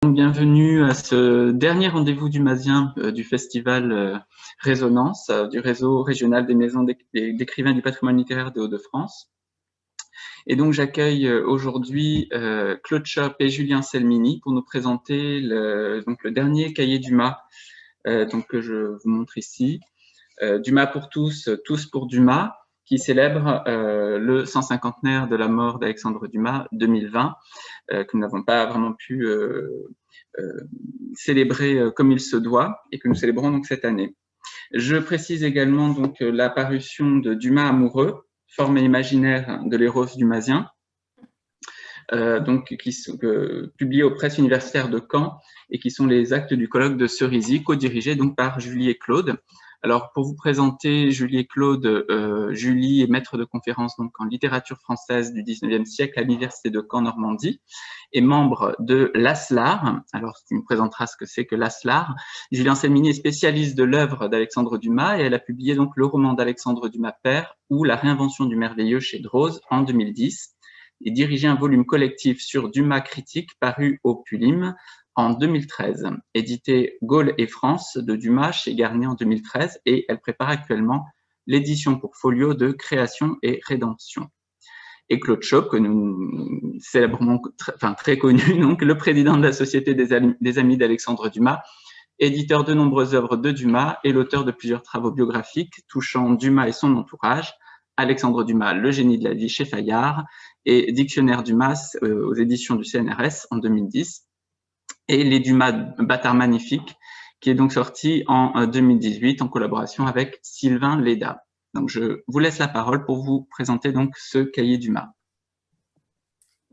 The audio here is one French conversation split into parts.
Bienvenue à ce dernier rendez-vous du Mazien du festival Résonance du réseau régional des maisons d'écrivains du patrimoine littéraire des Hauts-de-France. Et donc j'accueille aujourd'hui Claude Chope et Julien Selmini pour nous présenter le dernier cahier Dumas que je vous montre ici. Dumas pour tous, tous pour Dumas, qui célèbre le 150aire de la mort d'Alexandre Dumas 2020, que nous n'avons pas vraiment pu célébrer comme il se doit et que nous célébrons donc cette année. Je précise également donc la parution de Dumas amoureux, forme imaginaire de l'éros dumasien, publié aux presses universitaires de Caen et qui sont les actes du colloque de Cerisy, co-dirigé donc par Julie et Claude. Alors, pour vous présenter Julie et Claude, Julie est maître de conférence donc en littérature française du 19e siècle à l'Université de Caen Normandie et membre de l'ASLAR. Alors, tu me présenteras ce que c'est que l'ASLAR. Julien Selmini est spécialiste de l'œuvre d'Alexandre Dumas et elle a publié donc le roman d'Alexandre Dumas père ou La réinvention du merveilleux chez Drose en 2010 et dirigé un volume collectif sur Dumas critique paru au Pulim en 2013, édité Gaulle et France de Dumas chez Garnier en 2013, et elle prépare actuellement l'édition pour Folio de Création et Rédemption. Et Claude Chope, que nous célébrons, très connu, donc le président de la Société des Amis d'Alexandre Dumas, éditeur de nombreuses œuvres de Dumas et l'auteur de plusieurs travaux biographiques touchant Dumas et son entourage, Alexandre Dumas, Le génie de la vie chez Fayard, et Dictionnaire Dumas aux éditions du CNRS en 2010, et Les Dumas Bâtard magnifique, qui est donc sorti en 2018 en collaboration avec Sylvain Léda. Donc je vous laisse la parole pour vous présenter donc ce cahier Dumas.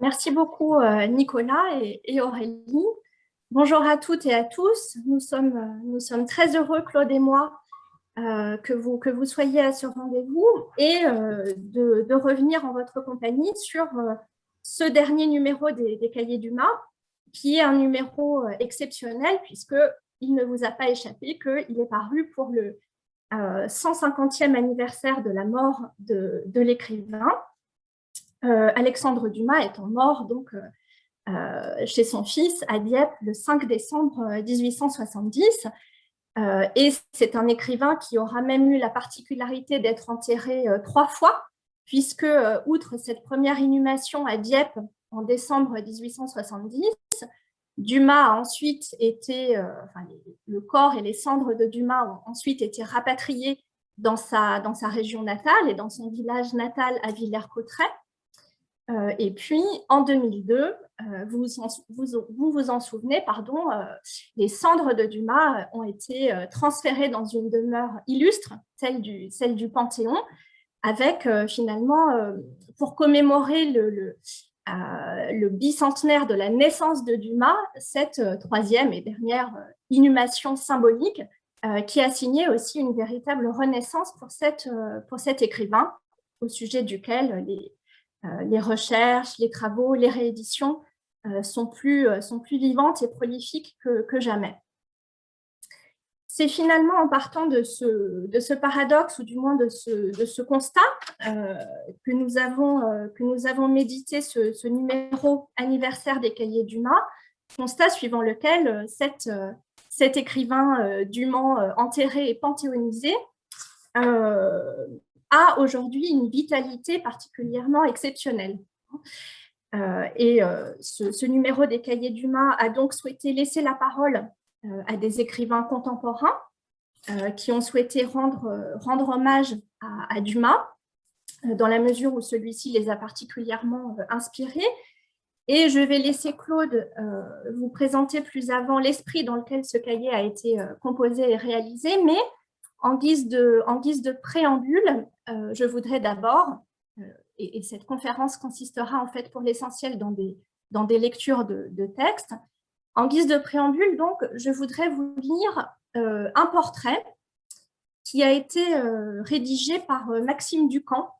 Merci beaucoup Nicolas et Aurélie. Bonjour à toutes et à tous. Nous sommes très heureux, Claude et moi, que vous soyez à ce rendez-vous et de revenir en votre compagnie sur ce dernier numéro des cahiers Dumas, qui est un numéro exceptionnel puisqu'il ne vous a pas échappé qu'il est paru pour le 150e anniversaire de la mort de l'écrivain. Alexandre Dumas étant mort donc, chez son fils à Dieppe le 5 décembre 1870. Et c'est un écrivain qui aura même eu la particularité d'être enterré 3 fois, puisque, outre cette première inhumation à Dieppe en décembre 1870, Dumas a ensuite été, le corps et les cendres de Dumas ont ensuite été rapatriés dans sa région natale et dans son village natal à Villers-Cotterêts. Et puis, en 2002, vous vous en souvenez, pardon, les cendres de Dumas ont été transférées dans une demeure illustre, celle du Panthéon, avec finalement, pour commémorer le bicentenaire de la naissance de Dumas, cette troisième et dernière inhumation symbolique qui a signé aussi une véritable renaissance pour cet écrivain, au sujet duquel les recherches, les travaux, les rééditions sont plus vivantes et prolifiques que jamais. C'est finalement en partant de ce paradoxe, ou du moins de ce constat, que nous avons médité ce numéro anniversaire des cahiers Dumas, constat suivant lequel cet écrivain dûment enterré et panthéonisé a aujourd'hui une vitalité particulièrement exceptionnelle. Ce numéro des cahiers Dumas a donc souhaité laisser la parole à des écrivains contemporains qui ont souhaité rendre hommage à Dumas, dans la mesure où celui-ci les a particulièrement inspirés. Et je vais laisser Claude vous présenter plus avant l'esprit dans lequel ce cahier a été composé et réalisé, mais en guise de préambule, je voudrais d'abord, et cette conférence consistera en fait pour l'essentiel dans des lectures de textes, en guise de préambule, donc, je voudrais vous lire un portrait qui a été rédigé par Maxime Ducamp,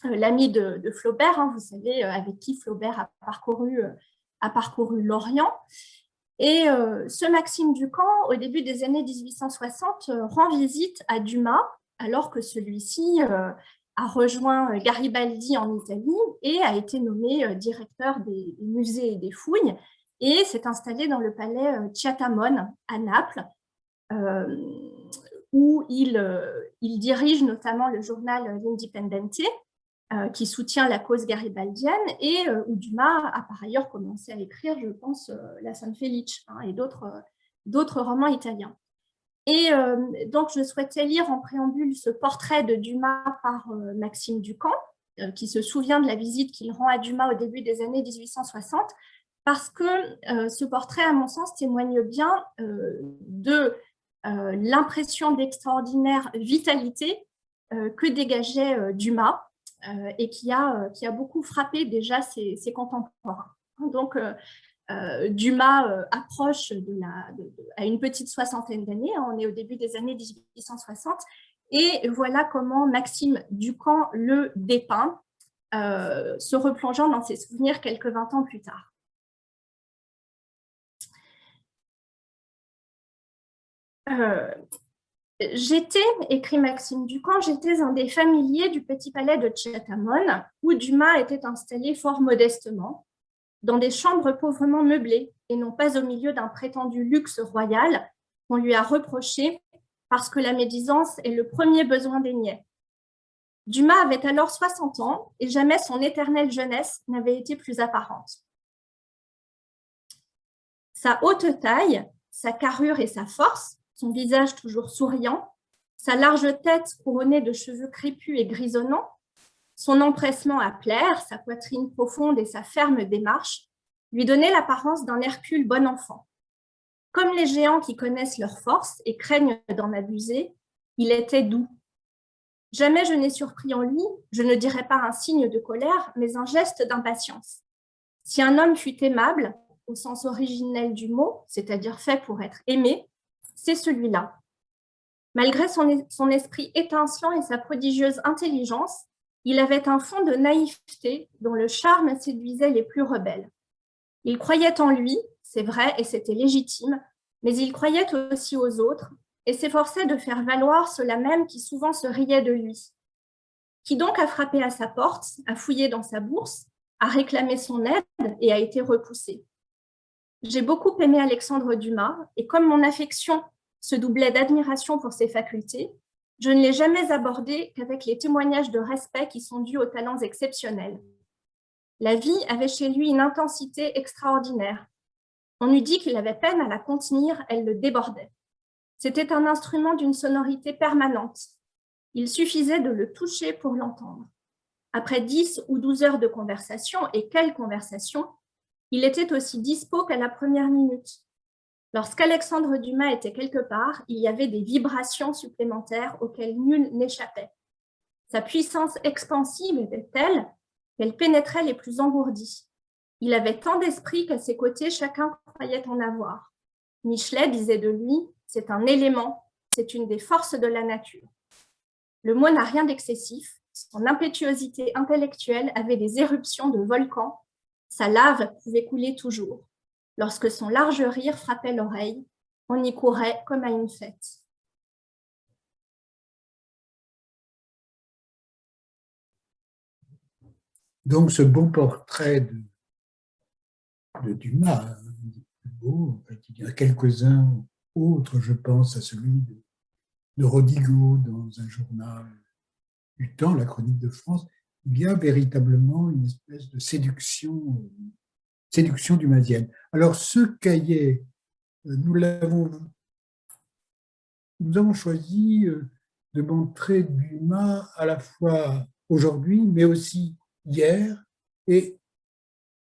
l'ami de Flaubert, hein, vous savez, avec qui Flaubert a parcouru l'Orient. Et ce Maxime Ducamp, au début des années 1860, rend visite à Dumas, alors que celui-ci a rejoint Garibaldi en Italie et a été nommé directeur des musées et des fouilles. et s'est installé dans le palais Chiatamone à Naples, où il dirige notamment le journal L'Indipendente, qui soutient la cause garibaldienne, et où Dumas a par ailleurs commencé à écrire, je pense, La San Felice et d'autres romans italiens. Et donc, je souhaitais lire en préambule ce portrait de Dumas par Maxime Ducamp, qui se souvient de la visite qu'il rend à Dumas au début des années 1860, parce que ce portrait, à mon sens, témoigne bien de l'impression d'extraordinaire vitalité que dégageait Dumas et qui a beaucoup frappé déjà ses contemporains. Donc, Dumas approche à une petite soixantaine d'années, on est au début des années 1860, et voilà comment Maxime Ducamp le dépeint, se replongeant dans ses souvenirs quelques 20 ans plus tard. Écrit Maxime Ducamp, j'étais un des familiers du petit palais de Chiatamone, où Dumas était installé fort modestement, dans des chambres pauvrement meublées, et non pas au milieu d'un prétendu luxe royal qu'on lui a reproché parce que la médisance est le premier besoin des niais. Dumas avait alors 60 ans, et jamais son éternelle jeunesse n'avait été plus apparente. Sa haute taille, sa carrure et sa force, son visage toujours souriant, sa large tête couronnée de cheveux crépus et grisonnants, son empressement à plaire, sa poitrine profonde et sa ferme démarche lui donnaient l'apparence d'un Hercule bon enfant. Comme les géants qui connaissent leur force et craignent d'en abuser, il était doux. Jamais je n'ai surpris en lui, je ne dirais pas un signe de colère, mais un geste d'impatience. Si un homme fut aimable, au sens originel du mot, c'est-à-dire fait pour être aimé, c'est celui-là. Malgré son esprit étincelant et sa prodigieuse intelligence, il avait un fond de naïveté dont le charme séduisait les plus rebelles. Il croyait en lui, c'est vrai, et c'était légitime, mais il croyait aussi aux autres et s'efforçait de faire valoir ceux-là même qui souvent se riaient de lui. Qui donc a frappé à sa porte, a fouillé dans sa bourse, a réclamé son aide et a été repoussé. J'ai beaucoup aimé Alexandre Dumas, et comme mon affection se doublait d'admiration pour ses facultés, je ne l'ai jamais abordé qu'avec les témoignages de respect qui sont dus aux talents exceptionnels. La vie avait chez lui une intensité extraordinaire. On eût dit qu'il avait peine à la contenir, elle le débordait. C'était un instrument d'une sonorité permanente. Il suffisait de le toucher pour l'entendre. Après 10 ou 12 heures de conversation, et quelle conversation, il était aussi dispos qu'à la première minute. Lorsqu'Alexandre Dumas était quelque part, il y avait des vibrations supplémentaires auxquelles nul n'échappait. Sa puissance expansive était telle qu'elle pénétrait les plus engourdis. Il avait tant d'esprit qu'à ses côtés, chacun croyait en avoir. Michelet disait de lui, c'est un élément, c'est une des forces de la nature. Le mot n'a rien d'excessif, son impétuosité intellectuelle avait des éruptions de volcans, sa lave pouvait couler toujours. Lorsque son large rire frappait l'oreille, on y courait comme à une fête. Donc ce beau portrait de Dumas, beau, il y en a quelques-uns autres, je pense à celui de Rodigo dans un journal du temps, la Chronique de France. Il y a véritablement une espèce de séduction dumasienne. Alors ce cahier, nous avons choisi de montrer Dumas à la fois aujourd'hui, mais aussi hier, et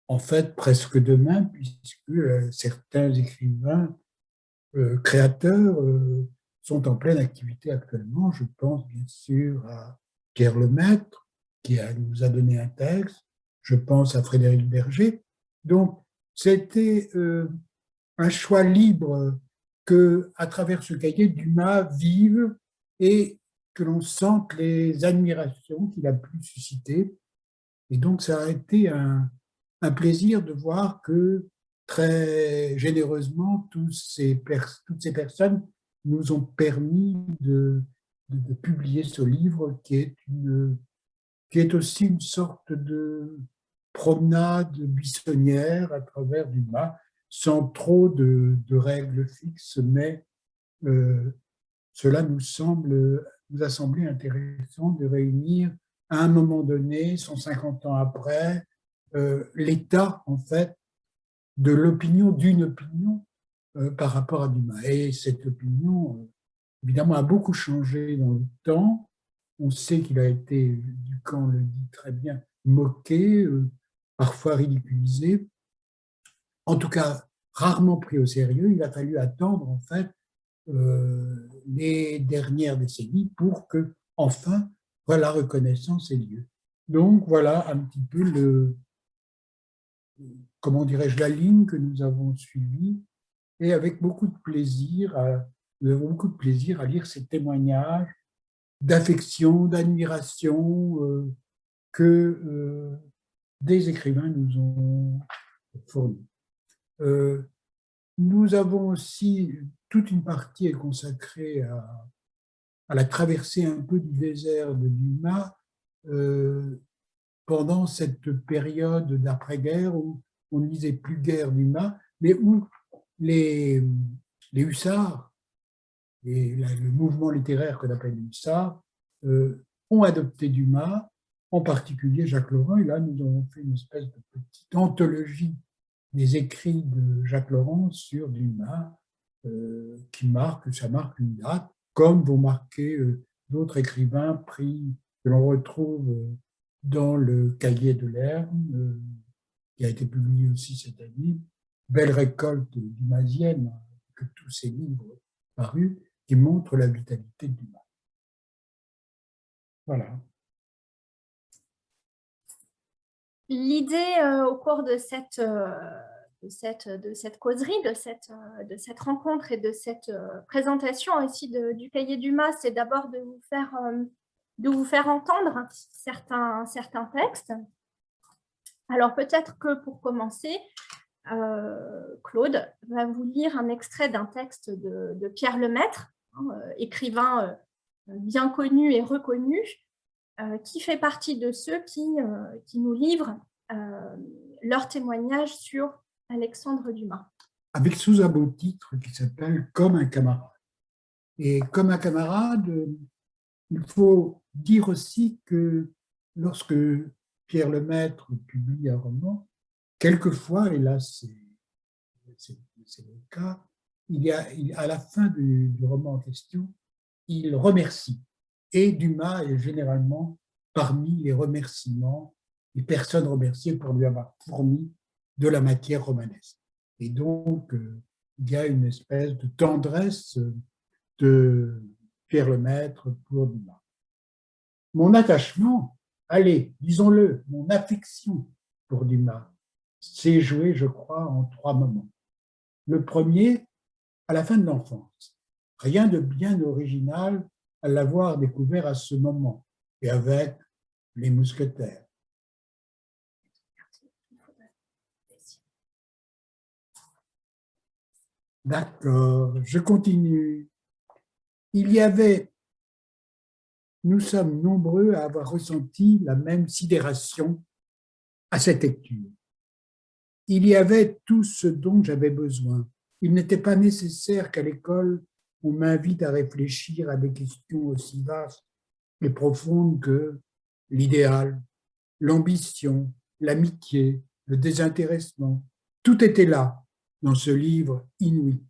en fait presque demain, puisque certains écrivains créateurs sont en pleine activité actuellement. Je pense bien sûr à Pierre Lemaître, qui nous a donné un texte. Je pense à Frédéric Berger. Donc, c'était un choix libre que, à travers ce cahier, Dumas vive et que l'on sente les admirations qu'il a pu susciter. Et donc, ça a été un plaisir de voir que très généreusement, toutes ces personnes nous ont permis de publier ce livre qui est aussi une sorte de promenade buissonnière à travers Dumas. sans trop de règles fixes, mais cela nous a semblé intéressant de réunir à un moment donné, 150 ans après, l'état, en fait, de l'opinion, d'une opinion par rapport à Dumas. Et cette opinion, évidemment, a beaucoup changé dans le temps. On sait qu'il a été, Ducamp le dit très bien, moqué, parfois ridiculisé, en tout cas rarement pris au sérieux. Il a fallu attendre, en fait, les dernières décennies pour que, enfin, la reconnaissance ait lieu. Donc, voilà un petit peu comment dirais-je, la ligne que nous avons suivie, et avec beaucoup de plaisir, nous avons beaucoup de plaisir à lire ces témoignages d'affection, d'admiration que des écrivains nous ont fournis. Nous avons aussi, toute une partie est consacrée à la traversée un peu du désert de Dumas pendant cette période d'après-guerre où on ne lisait plus guère Dumas, mais où les hussards, et le mouvement littéraire qu'on appelle les hussards, ont adopté Dumas, en particulier Jacques Laurent. Et là, nous avons fait une espèce de petite anthologie des écrits de Jacques Laurent sur Dumas, ça marque une date, comme vont marquer d'autres écrivains pris, que l'on retrouve dans le Cahier de Lerne, qui a été publié aussi cette année, belle récolte dumasienne, que tous ces livres parus, qui montrent la vitalité de Dumas. Voilà. L'idée au cours de cette causerie, de cette rencontre et de cette présentation aussi du cahier Dumas, c'est d'abord de vous faire entendre certains textes. Alors peut-être que pour commencer, Claude va vous lire un extrait d'un texte de Pierre Lemaitre, écrivain bien connu et reconnu, qui fait partie de ceux qui nous livrent leur témoignage sur Alexandre Dumas. Avec sous un beau titre qui s'appelle « Comme un camarade ». Et comme un camarade, il faut dire aussi que lorsque Pierre Lemaitre publie un roman, quelquefois, et là c'est le cas, à la fin du roman en question, il remercie. Et Dumas est généralement parmi les remerciements, les personnes remerciées pour lui avoir fourni de la matière romanesque. Et donc, il y a une espèce de tendresse de Pierre Lemaitre pour Dumas. Mon attachement, allez, disons-le, mon affection pour Dumas s'est jouée, je crois, en 3 moments. Le premier, à la fin de l'enfance. Rien de bien original à l'avoir découvert à ce moment, et avec les mousquetaires. D'accord, je continue. Nous sommes nombreux à avoir ressenti la même sidération à cette lecture. Il y avait tout ce dont j'avais besoin. Il n'était pas nécessaire qu'à l'école, on m'invite à réfléchir à des questions aussi vastes et profondes que l'idéal, l'ambition, l'amitié, le désintéressement. Tout était là dans ce livre inouï.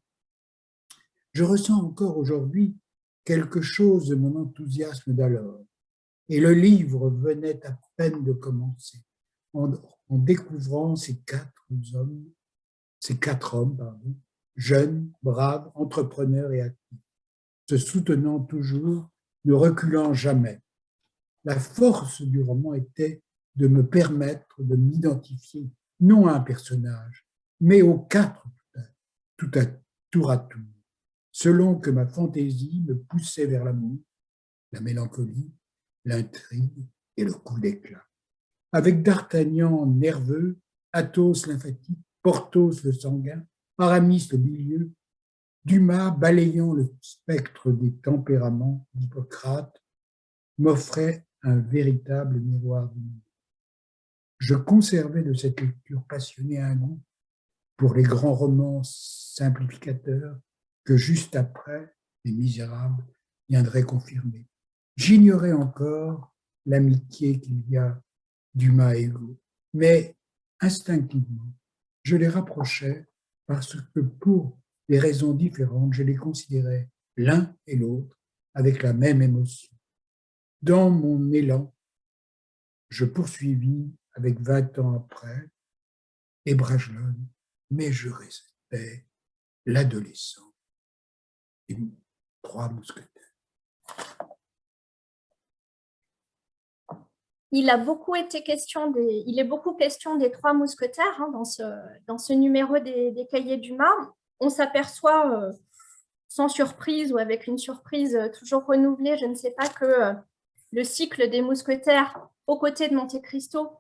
Je ressens encore aujourd'hui quelque chose de mon enthousiasme d'alors. Et le livre venait à peine de commencer, en découvrant ces 4 hommes, jeunes, braves, entrepreneurs et actifs, se soutenant toujours, ne reculant jamais. La force du roman était de me permettre de m'identifier, non à un personnage, mais aux 4, tour à tour, selon que ma fantaisie me poussait vers l'amour, la mélancolie, l'intrigue et le coup d'éclat. Avec D'Artagnan nerveux, Athos lymphatique, Porthos le sanguin, Aramis le milieu, Dumas balayant le spectre des tempéraments d'Hippocrate, m'offrait un véritable miroir du monde. Je conservais de cette lecture passionnée un goût pour les grands romans simplificateurs que juste après, Les Misérables viendraient confirmer. J'ignorais encore l'amitié qu'il y a Dumas et Hugo, mais instinctivement, je les rapprochais parce que pour des raisons différentes, je les considérais l'un et l'autre avec la même émotion. Dans mon élan, je poursuivis avec 20 ans après et Brajlon, mais je restais l'adolescent et 3 mousquetaires. Il est beaucoup question des 3 mousquetaires hein, dans ce numéro des Cahiers Dumas. On s'aperçoit, sans surprise ou avec une surprise toujours renouvelée, je ne sais pas, que le cycle des mousquetaires aux côtés de Monte Cristo,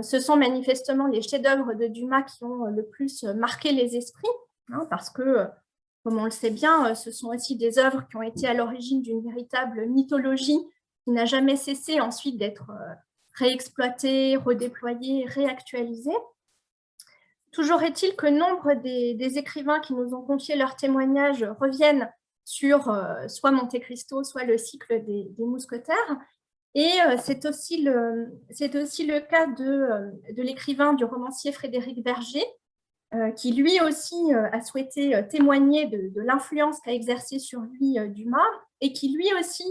ce sont manifestement les chefs-d'œuvre de Dumas qui ont le plus marqué les esprits, hein, parce que, comme on le sait bien, ce sont aussi des œuvres qui ont été à l'origine d'une véritable mythologie qui n'a jamais cessé ensuite d'être réexploitée, redéployée, réactualisée. Toujours est-il que nombre des écrivains qui nous ont confié leurs témoignages reviennent sur soit Monte Cristo, soit le cycle des mousquetaires. Et c'est aussi le cas de l'écrivain, du romancier Frédéric Verger, qui lui aussi a souhaité témoigner de l'influence qu'a exercée sur lui Dumas, et qui lui aussi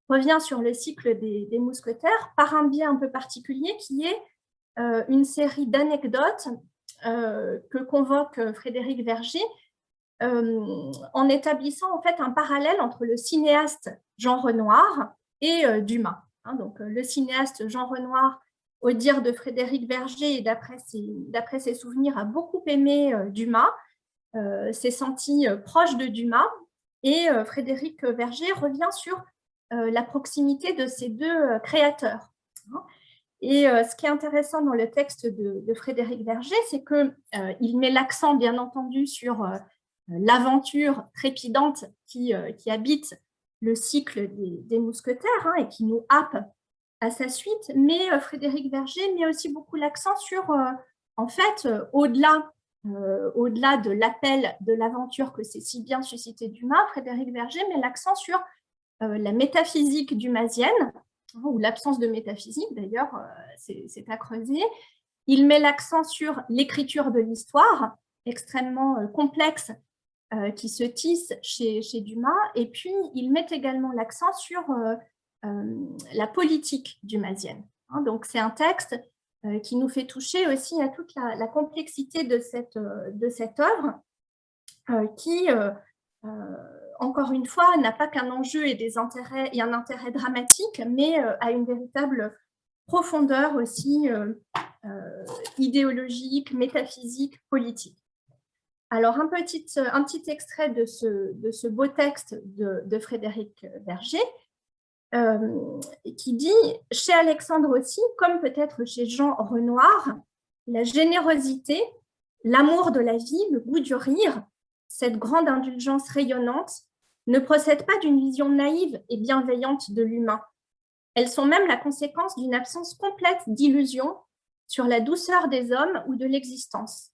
revient sur le cycle des mousquetaires par un biais un peu particulier qui est une série d'anecdotes que convoque Frédéric Verger en établissant en fait un parallèle entre le cinéaste Jean Renoir et Dumas. Hein, donc, le cinéaste Jean Renoir, au dire de Frédéric Verger et d'après ses souvenirs, a beaucoup aimé Dumas, s'est senti proche de Dumas, et Frédéric Verger revient sur la proximité de ces deux créateurs. Et ce qui est intéressant dans le texte de Frédéric Verger, c'est qu'il met l'accent, bien entendu, sur l'aventure trépidante qui habite le cycle des mousquetaires hein, et qui nous happe à sa suite, mais Frédéric Verger met aussi beaucoup l'accent sur, en fait, au-delà de l'appel de l'aventure que c'est si bien suscité Dumas, Frédéric Verger met l'accent sur la métaphysique dumasienne, ou l'absence de métaphysique d'ailleurs, c'est à creuser. Il met l'accent sur l'écriture de l'histoire, extrêmement complexe, qui se tisse chez Dumas, et puis il met également l'accent sur la politique dumasienne. Hein, donc c'est un texte qui nous fait toucher aussi à toute la complexité de cette œuvre, qui encore une fois, n'a pas qu'un enjeu et un intérêt dramatique, mais a une véritable profondeur aussi idéologique, métaphysique, politique. Alors, un petit extrait de ce beau texte de Frédéric Verger, qui dit « Chez Alexandre aussi, comme peut-être chez Jean Renoir, la générosité, l'amour de la vie, le goût du rire, cette grande indulgence rayonnante, ne procèdent pas d'une vision naïve et bienveillante de l'humain. Elles sont même la conséquence d'une absence complète d'illusion sur la douceur des hommes ou de l'existence.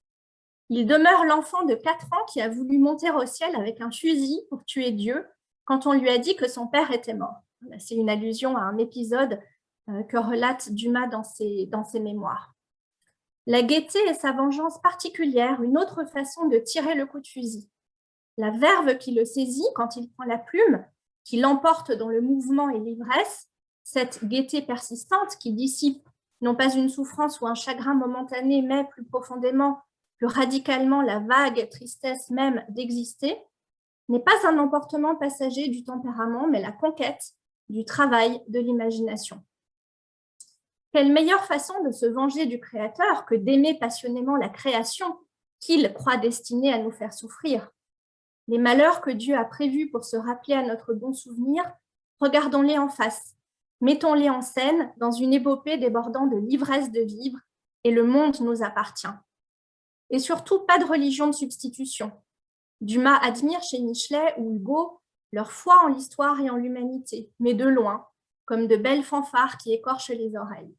Il demeure l'enfant de 4 ans qui a voulu monter au ciel avec un fusil pour tuer Dieu quand on lui a dit que son père était mort. » C'est une allusion à un épisode que relate Dumas dans ses mémoires. La gaieté est sa vengeance particulière, une autre façon de tirer le coup de fusil. La verve qui le saisit quand il prend la plume, qui l'emporte dans le mouvement et l'ivresse, cette gaieté persistante qui dissipe non pas une souffrance ou un chagrin momentané, mais plus profondément, plus radicalement la vague tristesse même d'exister, n'est pas un emportement passager du tempérament, mais la conquête du travail de l'imagination. Quelle meilleure façon de se venger du Créateur que d'aimer passionnément la création qu'il croit destinée à nous faire souffrir. Les malheurs que Dieu a prévus pour se rappeler à notre bon souvenir, regardons-les en face, mettons-les en scène dans une épopée débordant de l'ivresse de vivre, et le monde nous appartient. Et surtout, pas de religion de substitution. Dumas admire chez Michelet ou Hugo leur foi en l'histoire et en l'humanité, mais de loin, comme de belles fanfares qui écorchent les oreilles.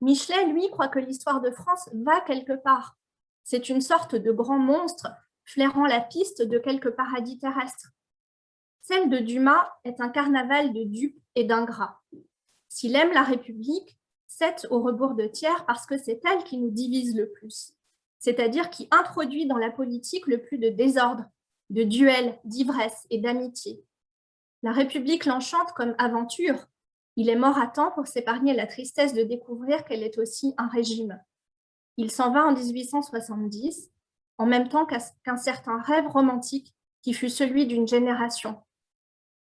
Michelet, lui, croit que l'histoire de France va quelque part, C'est une sorte de grand monstre flairant la piste de quelques paradis terrestres. Celle de Dumas est un carnaval de dupes et d'ingrats. S'il aime la République, c'est au rebours de Thiers parce que c'est elle qui nous divise le plus, c'est-à-dire qui introduit dans la politique le plus de désordre, de duels, d'ivresse et d'amitié. La République l'enchante comme aventure. Il est mort à temps pour s'épargner la tristesse de découvrir qu'elle est aussi un régime. Il s'en va en 1870, en même temps qu'un certain rêve romantique qui fut celui d'une génération.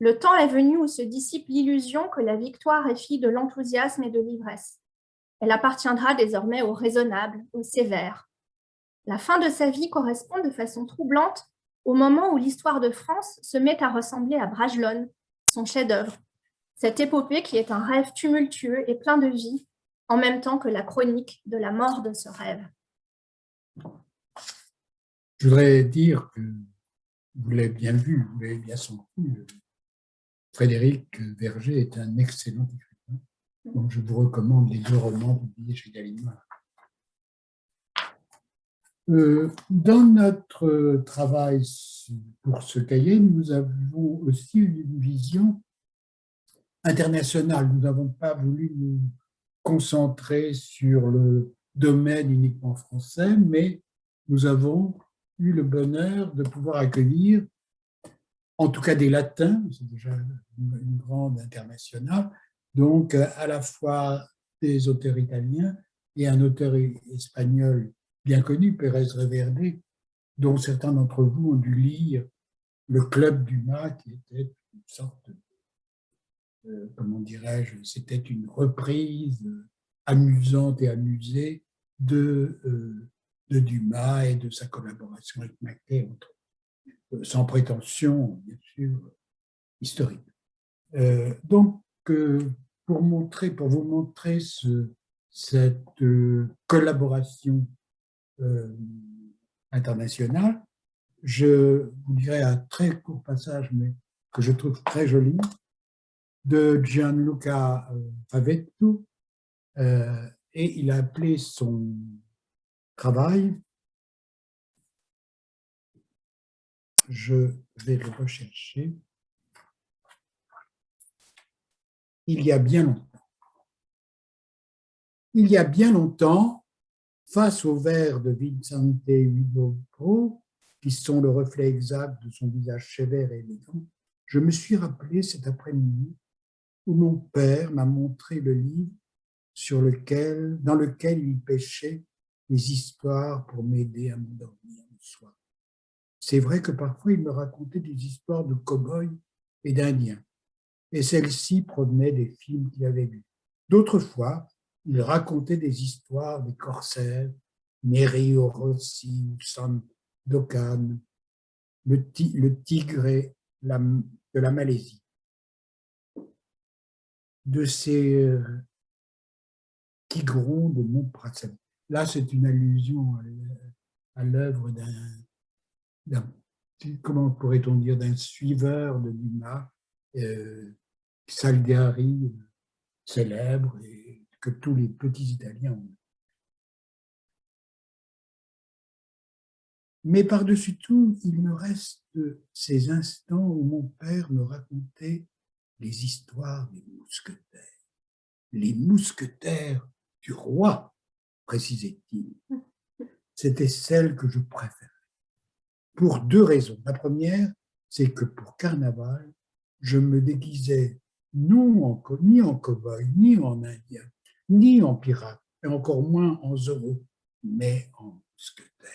Le temps est venu où se dissipe l'illusion que la victoire est fille de l'enthousiasme et de l'ivresse. Elle appartiendra désormais au raisonnable, au sévère. La fin de sa vie correspond de façon troublante au moment où l'histoire de France se met à ressembler à Bragelonne, son chef-d'œuvre. Cette épopée qui est un rêve tumultueux et plein de vie, en même temps que la chronique de la mort de ce rêve. Je voudrais dire que vous l'avez bien vu, vous l'avez bien senti, Frédéric Verger est un excellent écrivain, donc je vous recommande les 2 romans publiés chez Gallimard. Dans notre travail pour ce cahier, nous avons aussi une vision internationale. Nous n'avons pas voulu nous concentrer sur le domaine uniquement français, mais nous avons eu le bonheur de pouvoir accueillir, en tout cas des latins, c'est déjà une grande internationale, donc à la fois des auteurs italiens et un auteur espagnol bien connu, Pérez Reverde, dont certains d'entre vous ont dû lire Le Club Dumas, qui était une sorte, comment dirais-je, c'était une reprise amusante et amusée de Dumas et de sa collaboration avec Maquet, sans prétention, bien sûr, historique. Donc, pour vous montrer cette collaboration internationale, je vous dirai un très court passage, mais que je trouve très joli, de Gianluca Favetto, et il a appelé son travail, je vais le rechercher, il y a bien longtemps. Il y a bien longtemps, face aux vers de Vicente Huidobro, qui sont le reflet exact de son visage sévère et élégant, je me suis rappelé cet après-midi où mon père m'a montré le livre dans lequel il pêchait les histoires pour m'aider à m'endormir le soir. C'est vrai que parfois il me racontait des histoires de cow-boys et d'Indiens, et celles-ci provenaient des films qu'il avait vus. D'autres fois, il racontait des histoires des corsaires, Nerio Rossi ou Sandokan, le tigre de la Malaisie. De ces tigrons de Montprasad. Là, c'est une allusion à l'œuvre comment pourrait-on dire, d'un suiveur de Dumas, Salgari, célèbre, et que tous les petits Italiens ont. Mais par-dessus tout, il me reste ces instants où mon père me racontait les histoires des mousquetaires. Les mousquetaires du roi, précisait-il. C'était celle que je préférais. Pour 2 raisons. La première, c'est que pour Carnaval, je me déguisais ni en cow-boy, ni en indien, ni en pirate, et encore moins en Zorro, mais en mousquetaire.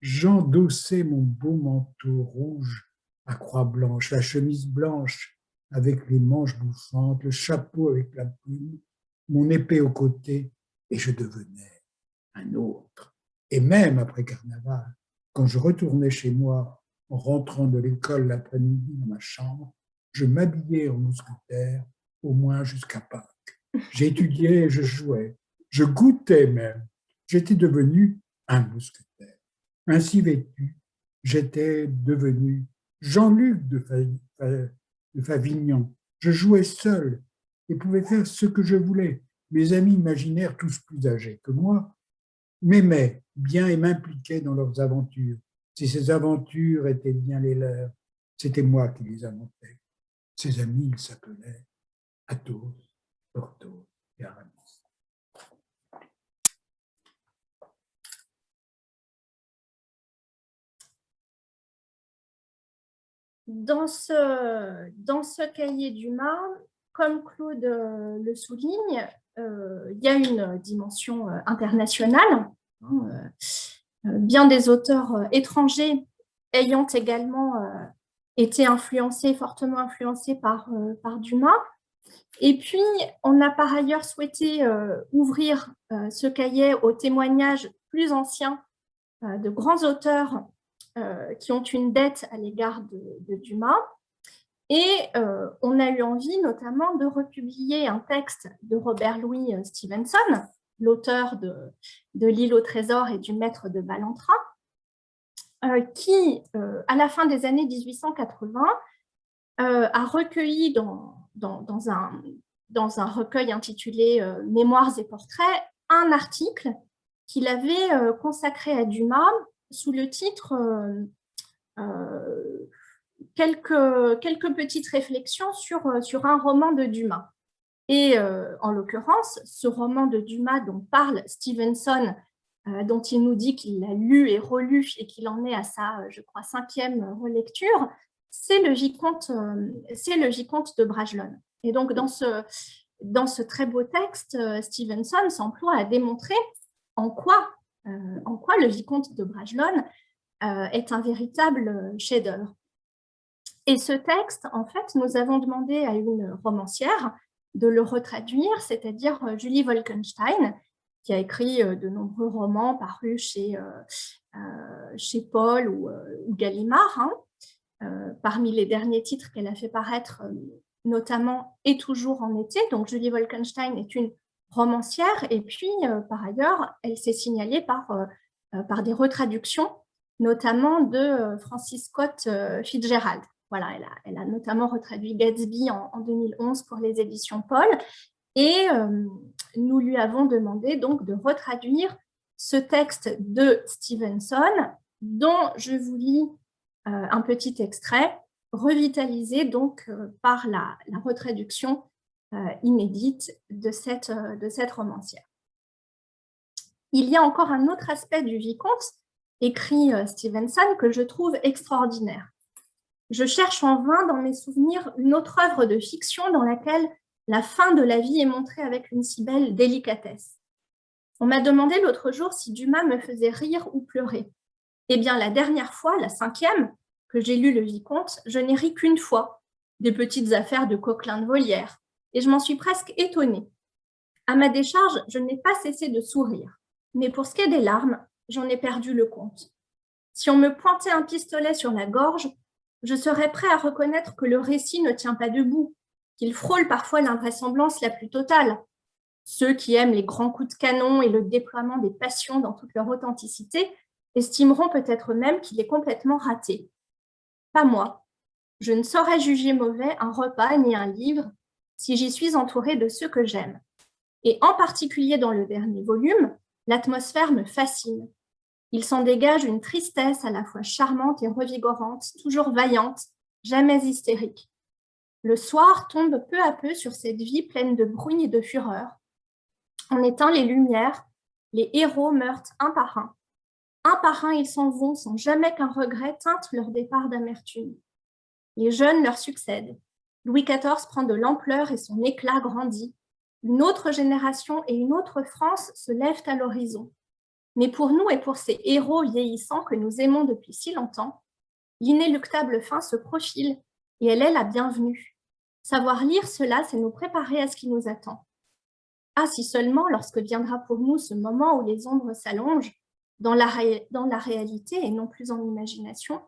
J'endossais mon beau manteau rouge à croix blanche, la chemise blanche avec les manches bouffantes, le chapeau avec la plume, mon épée au côté, et je devenais un autre. Et même après Carnaval, quand je retournais chez moi en rentrant de l'école l'après-midi dans ma chambre, je m'habillais en mousquetaire, au moins jusqu'à Pâques. J'étudiais et je jouais, je goûtais même. J'étais devenu un mousquetaire. Ainsi vêtu, j'étais devenu Jean-Luc de Favignon. Je jouais seul et pouvais faire ce que je voulais. Mes amis imaginaires, tous plus âgés que moi, m'aimaient bien et m'impliquaient dans leurs aventures. Si ces aventures étaient bien les leurs, c'était moi qui les inventais. Ses amis, ils s'appelaient Athos, Porthos et Aramis. Dans ce cahier d'Dumas, comme Claude le souligne, il y a une dimension internationale. Bien des auteurs étrangers ayant également été fortement influencés par Dumas. Et puis, on a par ailleurs souhaité ouvrir ce cahier aux témoignages plus anciens de grands auteurs qui ont une dette à l'égard de Dumas. Et on a eu envie notamment de republier un texte de Robert Louis Stevenson, l'auteur de L'île au trésor et du Maître de Ballantrae, qui, à la fin des années 1880, a recueilli dans un recueil intitulé Mémoires et portraits un article qu'il avait consacré à Dumas sous le titre quelques petites réflexions sur un roman de Dumas. Et en l'occurrence, ce roman de Dumas dont parle Stevenson, dont il nous dit qu'il l'a lu et relu et qu'il en est à sa, je crois, 5e relecture, c'est le vicomte de Bragelonne. Et donc, dans ce très beau texte, Stevenson s'emploie à démontrer en quoi le vicomte de Bragelonne est un véritable chef-d'œuvre. Et ce texte, en fait, nous avons demandé à une romancière de le retraduire, c'est-à-dire Julie Wolkenstein, qui a écrit de nombreux romans parus chez Paul ou Gallimard. Parmi les derniers titres qu'elle a fait paraître, notamment Et toujours en été. Donc, Julie Wolkenstein est une romancière. Et puis, par ailleurs, elle s'est signalée par des retraductions, notamment de Francis Scott Fitzgerald. Voilà, elle a notamment retraduit Gatsby en 2011 pour les éditions Paul. Et nous lui avons demandé donc de retraduire ce texte de Stevenson, dont je vous lis un petit extrait, revitalisé donc par la retraduction inédite de cette romancière. Il y a encore un autre aspect du vicomte, écrit Stevenson, que je trouve extraordinaire. Je cherche en vain dans mes souvenirs une autre œuvre de fiction dans laquelle la fin de la vie est montrée avec une si belle délicatesse. On m'a demandé l'autre jour si Dumas me faisait rire ou pleurer. Eh bien, la dernière fois, la 5e, que j'ai lu le vicomte, je n'ai ri qu'une fois, des petites affaires de Coquelin de Volière, et je m'en suis presque étonnée. À ma décharge, je n'ai pas cessé de sourire, mais pour ce qui est des larmes, j'en ai perdu le compte. Si on me pointait un pistolet sur la gorge, je serais prêt à reconnaître que le récit ne tient pas debout, qu'il frôle parfois l'invraisemblance la plus totale. Ceux qui aiment les grands coups de canon et le déploiement des passions dans toute leur authenticité estimeront peut-être même qu'il est complètement raté. Pas moi. Je ne saurais juger mauvais un repas ni un livre si j'y suis entourée de ceux que j'aime. Et en particulier dans le dernier volume, l'atmosphère me fascine. Il s'en dégage une tristesse à la fois charmante et revigorante, toujours vaillante, jamais hystérique. Le soir tombe peu à peu sur cette vie pleine de bruit et de fureur. On éteint les lumières, les héros meurent un par un. Un par un, ils s'en vont sans jamais qu'un regret teinte leur départ d'amertume. Les jeunes leur succèdent. Louis XIV prend de l'ampleur et son éclat grandit. Une autre génération et une autre France se lèvent à l'horizon. Mais pour nous et pour ces héros vieillissants que nous aimons depuis si longtemps, l'inéluctable fin se profile et elle est la bienvenue. Savoir lire cela, c'est nous préparer à ce qui nous attend. Ah, si seulement, lorsque viendra pour nous ce moment où les ombres s'allongent, dans la réalité et non plus en imagination,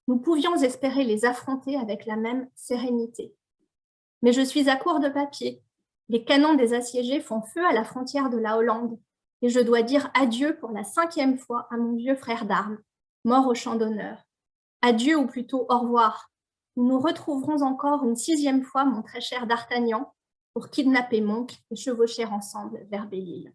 nous pouvions espérer les affronter avec la même sérénité. Mais je suis à court de papier. Les canons des assiégés font feu à la frontière de la Hollande et je dois dire adieu pour la 5e fois à mon vieux frère d'armes, mort au champ d'honneur. Adieu ou plutôt au revoir. Nous nous retrouverons encore une 6e fois, mon très cher D'Artagnan, pour kidnapper Monk et chevaucher ensemble vers Belle-Île.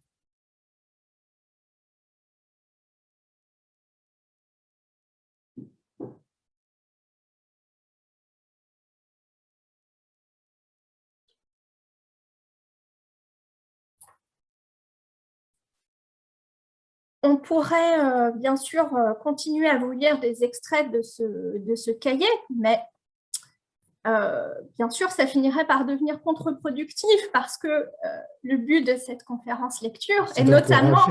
On pourrait bien sûr continuer à vous lire des extraits de ce cahier, mais bien sûr, ça finirait par devenir contre-productif parce que le but de cette conférence lecture est notamment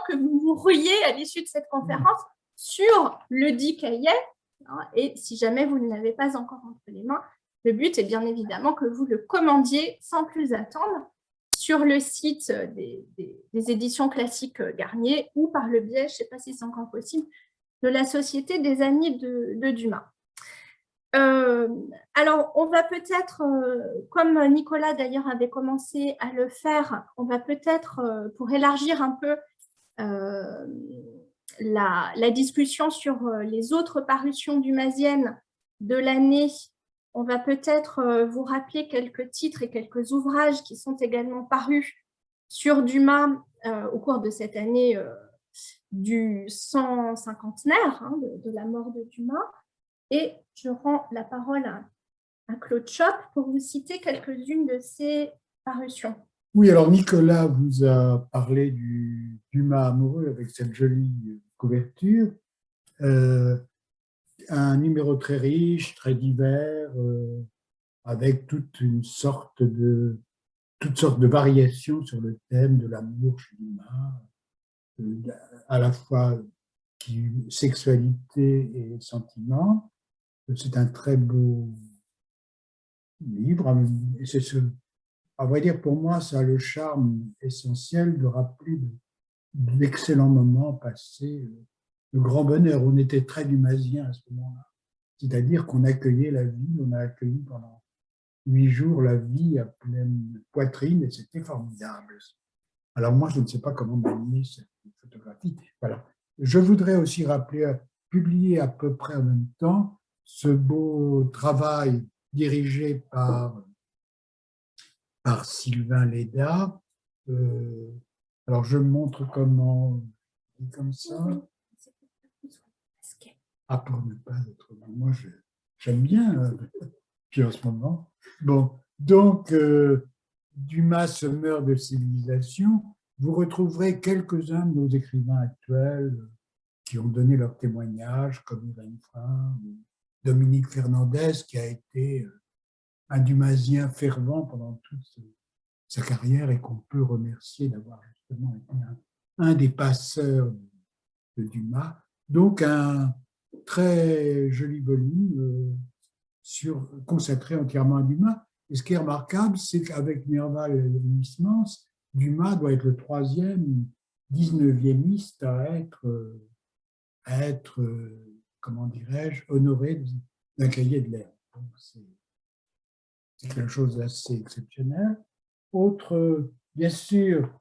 que vous vous ruiez à l'issue de cette conférence sur le dit cahier. Et si jamais vous ne l'avez pas encore entre les mains, le but est bien évidemment que vous le commandiez sans plus attendre sur le site des éditions classiques Garnier ou par le biais, je ne sais pas si c'est encore possible, de la Société des Amis de Dumas. Alors, on va peut-être, comme Nicolas d'ailleurs avait commencé à le faire, on va peut-être, pour élargir un peu la discussion sur les autres parutions dumasiennes de l'année, on va peut-être vous rappeler quelques titres et quelques ouvrages qui sont également parus sur Dumas au cours de cette année du 150e de la mort de Dumas. Et je rends la parole à Claude Chope pour vous citer quelques-unes de ses parutions. Oui, alors Nicolas vous a parlé du Dumas amoureux avec cette jolie couverture. Un numéro très riche, très divers, avec toutes sortes de variations sur le thème de l'amour chez Dumas, à la fois sexualité et sentiment. C'est un très beau livre. Et c'est à vrai dire, pour moi, ça a le charme essentiel de rappeler d'excellents moments passés, de grand bonheur. On était très dumasien à ce moment-là. C'est-à-dire qu'on accueillait la vie, on a accueilli pendant 8 jours la vie à pleine poitrine et c'était formidable. Alors moi, je ne sais pas comment manier cette photographie. Voilà. Je voudrais aussi rappeler, publier à peu près en même temps, ce beau travail dirigé par Sylvain Léda. Alors, je montre comment, comme ça. Ah, pour ne pas être... Moi, j'aime bien, puis en ce moment. Bon, donc, Dumas se meurt de civilisation. Vous retrouverez quelques-uns de nos écrivains actuels qui ont donné leur témoignage, comme Irène Frein, Dominique Fernandez, qui a été un dumasien fervent pendant toute sa carrière et qu'on peut remercier d'avoir justement été un des passeurs de Dumas. Donc, un très joli volume consacré entièrement à Dumas. Et ce qui est remarquable, c'est qu'avec Nerval et Huysmans, Dumas doit être le 3e 19e à être comment dirais-je, honoré d'un cahier de lettres. C'est quelque chose d'assez exceptionnel. Autre, bien sûr,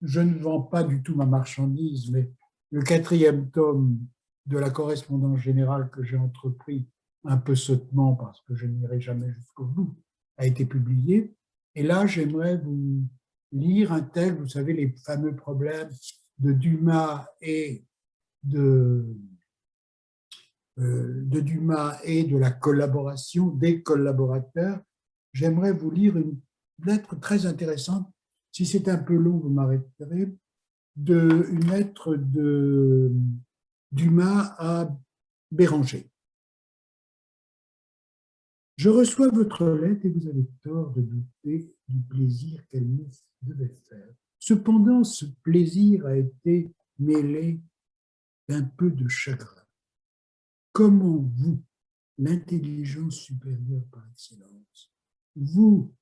je ne vends pas du tout ma marchandise, mais le 4e tome de la correspondance générale que j'ai entrepris un peu sottement parce que je n'irai jamais jusqu'au bout, a été publié. Et là, j'aimerais vous lire un texte, vous savez, les fameux problèmes de Dumas et de Dumas et de la collaboration des collaborateurs. J'aimerais vous lire une lettre très intéressante. Si c'est un peu long, vous m'arrêterez. Une lettre de Dumas à Béranger. Je reçois votre lettre et vous avez tort de douter du plaisir qu'elle me devait faire. Cependant, ce plaisir a été mêlé d'un peu de chagrin. Comment vous, l'intelligence supérieure par excellence, vous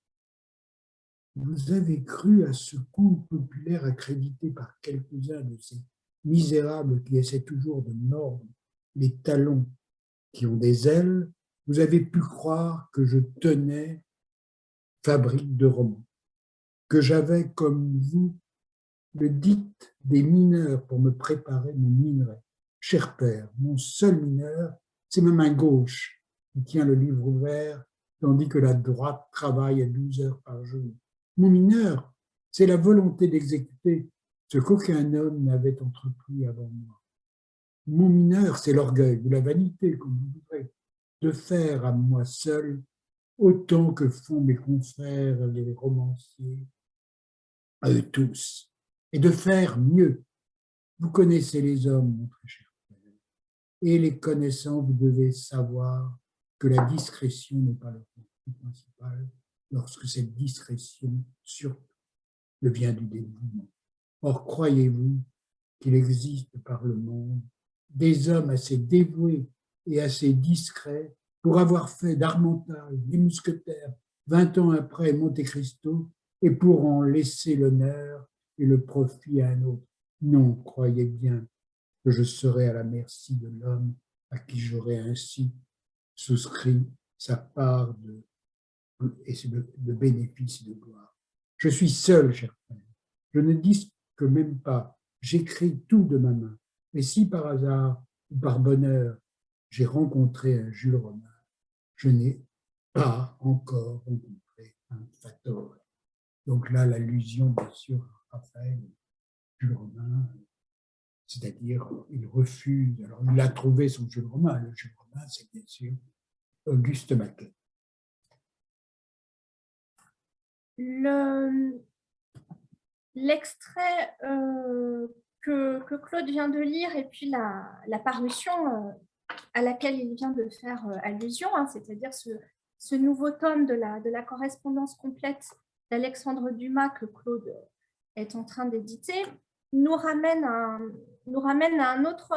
avez cru à ce conte populaire accrédité par quelques-uns de ces misérables qui essaient toujours de mordre les talons qui ont des ailes, vous avez pu croire que je tenais fabrique de romans, que j'avais comme vous le dicte des mineurs pour me préparer mon minerai. Cher père, mon seul mineur, c'est ma main gauche qui tient le livre ouvert, tandis que la droite travaille à 12 heures par jour. Mon mineur, c'est la volonté d'exécuter ce qu'aucun homme n'avait entrepris avant moi. Mon mineur, c'est l'orgueil ou la vanité, comme vous voudrez, de faire à moi seul autant que font mes confrères les romanciers, à eux tous, et de faire mieux, Vous connaissez les hommes, mon très cher frère, et les connaissant, vous devez savoir que la discrétion n'est pas le principe principal lorsque cette discrétion surtout devient du dévouement. Or, croyez-vous qu'il existe par le monde des hommes assez dévoués et assez discrets pour avoir fait d'Harmental, des mousquetaires, 20 ans après Monte Cristo, et pour en laisser l'honneur et le profit à un autre? Non, croyez bien que je serai à la merci de l'homme à qui j'aurai ainsi souscrit sa part de bénéfice et de gloire. Je suis seul, cher frère. Je ne dis que même pas. J'écris tout de ma main. Mais si par hasard ou par bonheur, j'ai rencontré un Jules Romain, je n'ai pas encore rencontré un Fator. Donc là, l'allusion, bien sûr, à Raphaël, Jules Romain, c'est-à-dire, il refuse. Alors, il a trouvé son Jules Romain. Le Jules Romain, c'est bien sûr Auguste Maquet. L'extrait que Claude vient de lire et puis la parution à laquelle il vient de faire allusion, hein, c'est-à-dire ce nouveau tome de la correspondance complète d'Alexandre Dumas que Claude est en train d'éditer, nous ramène à un autre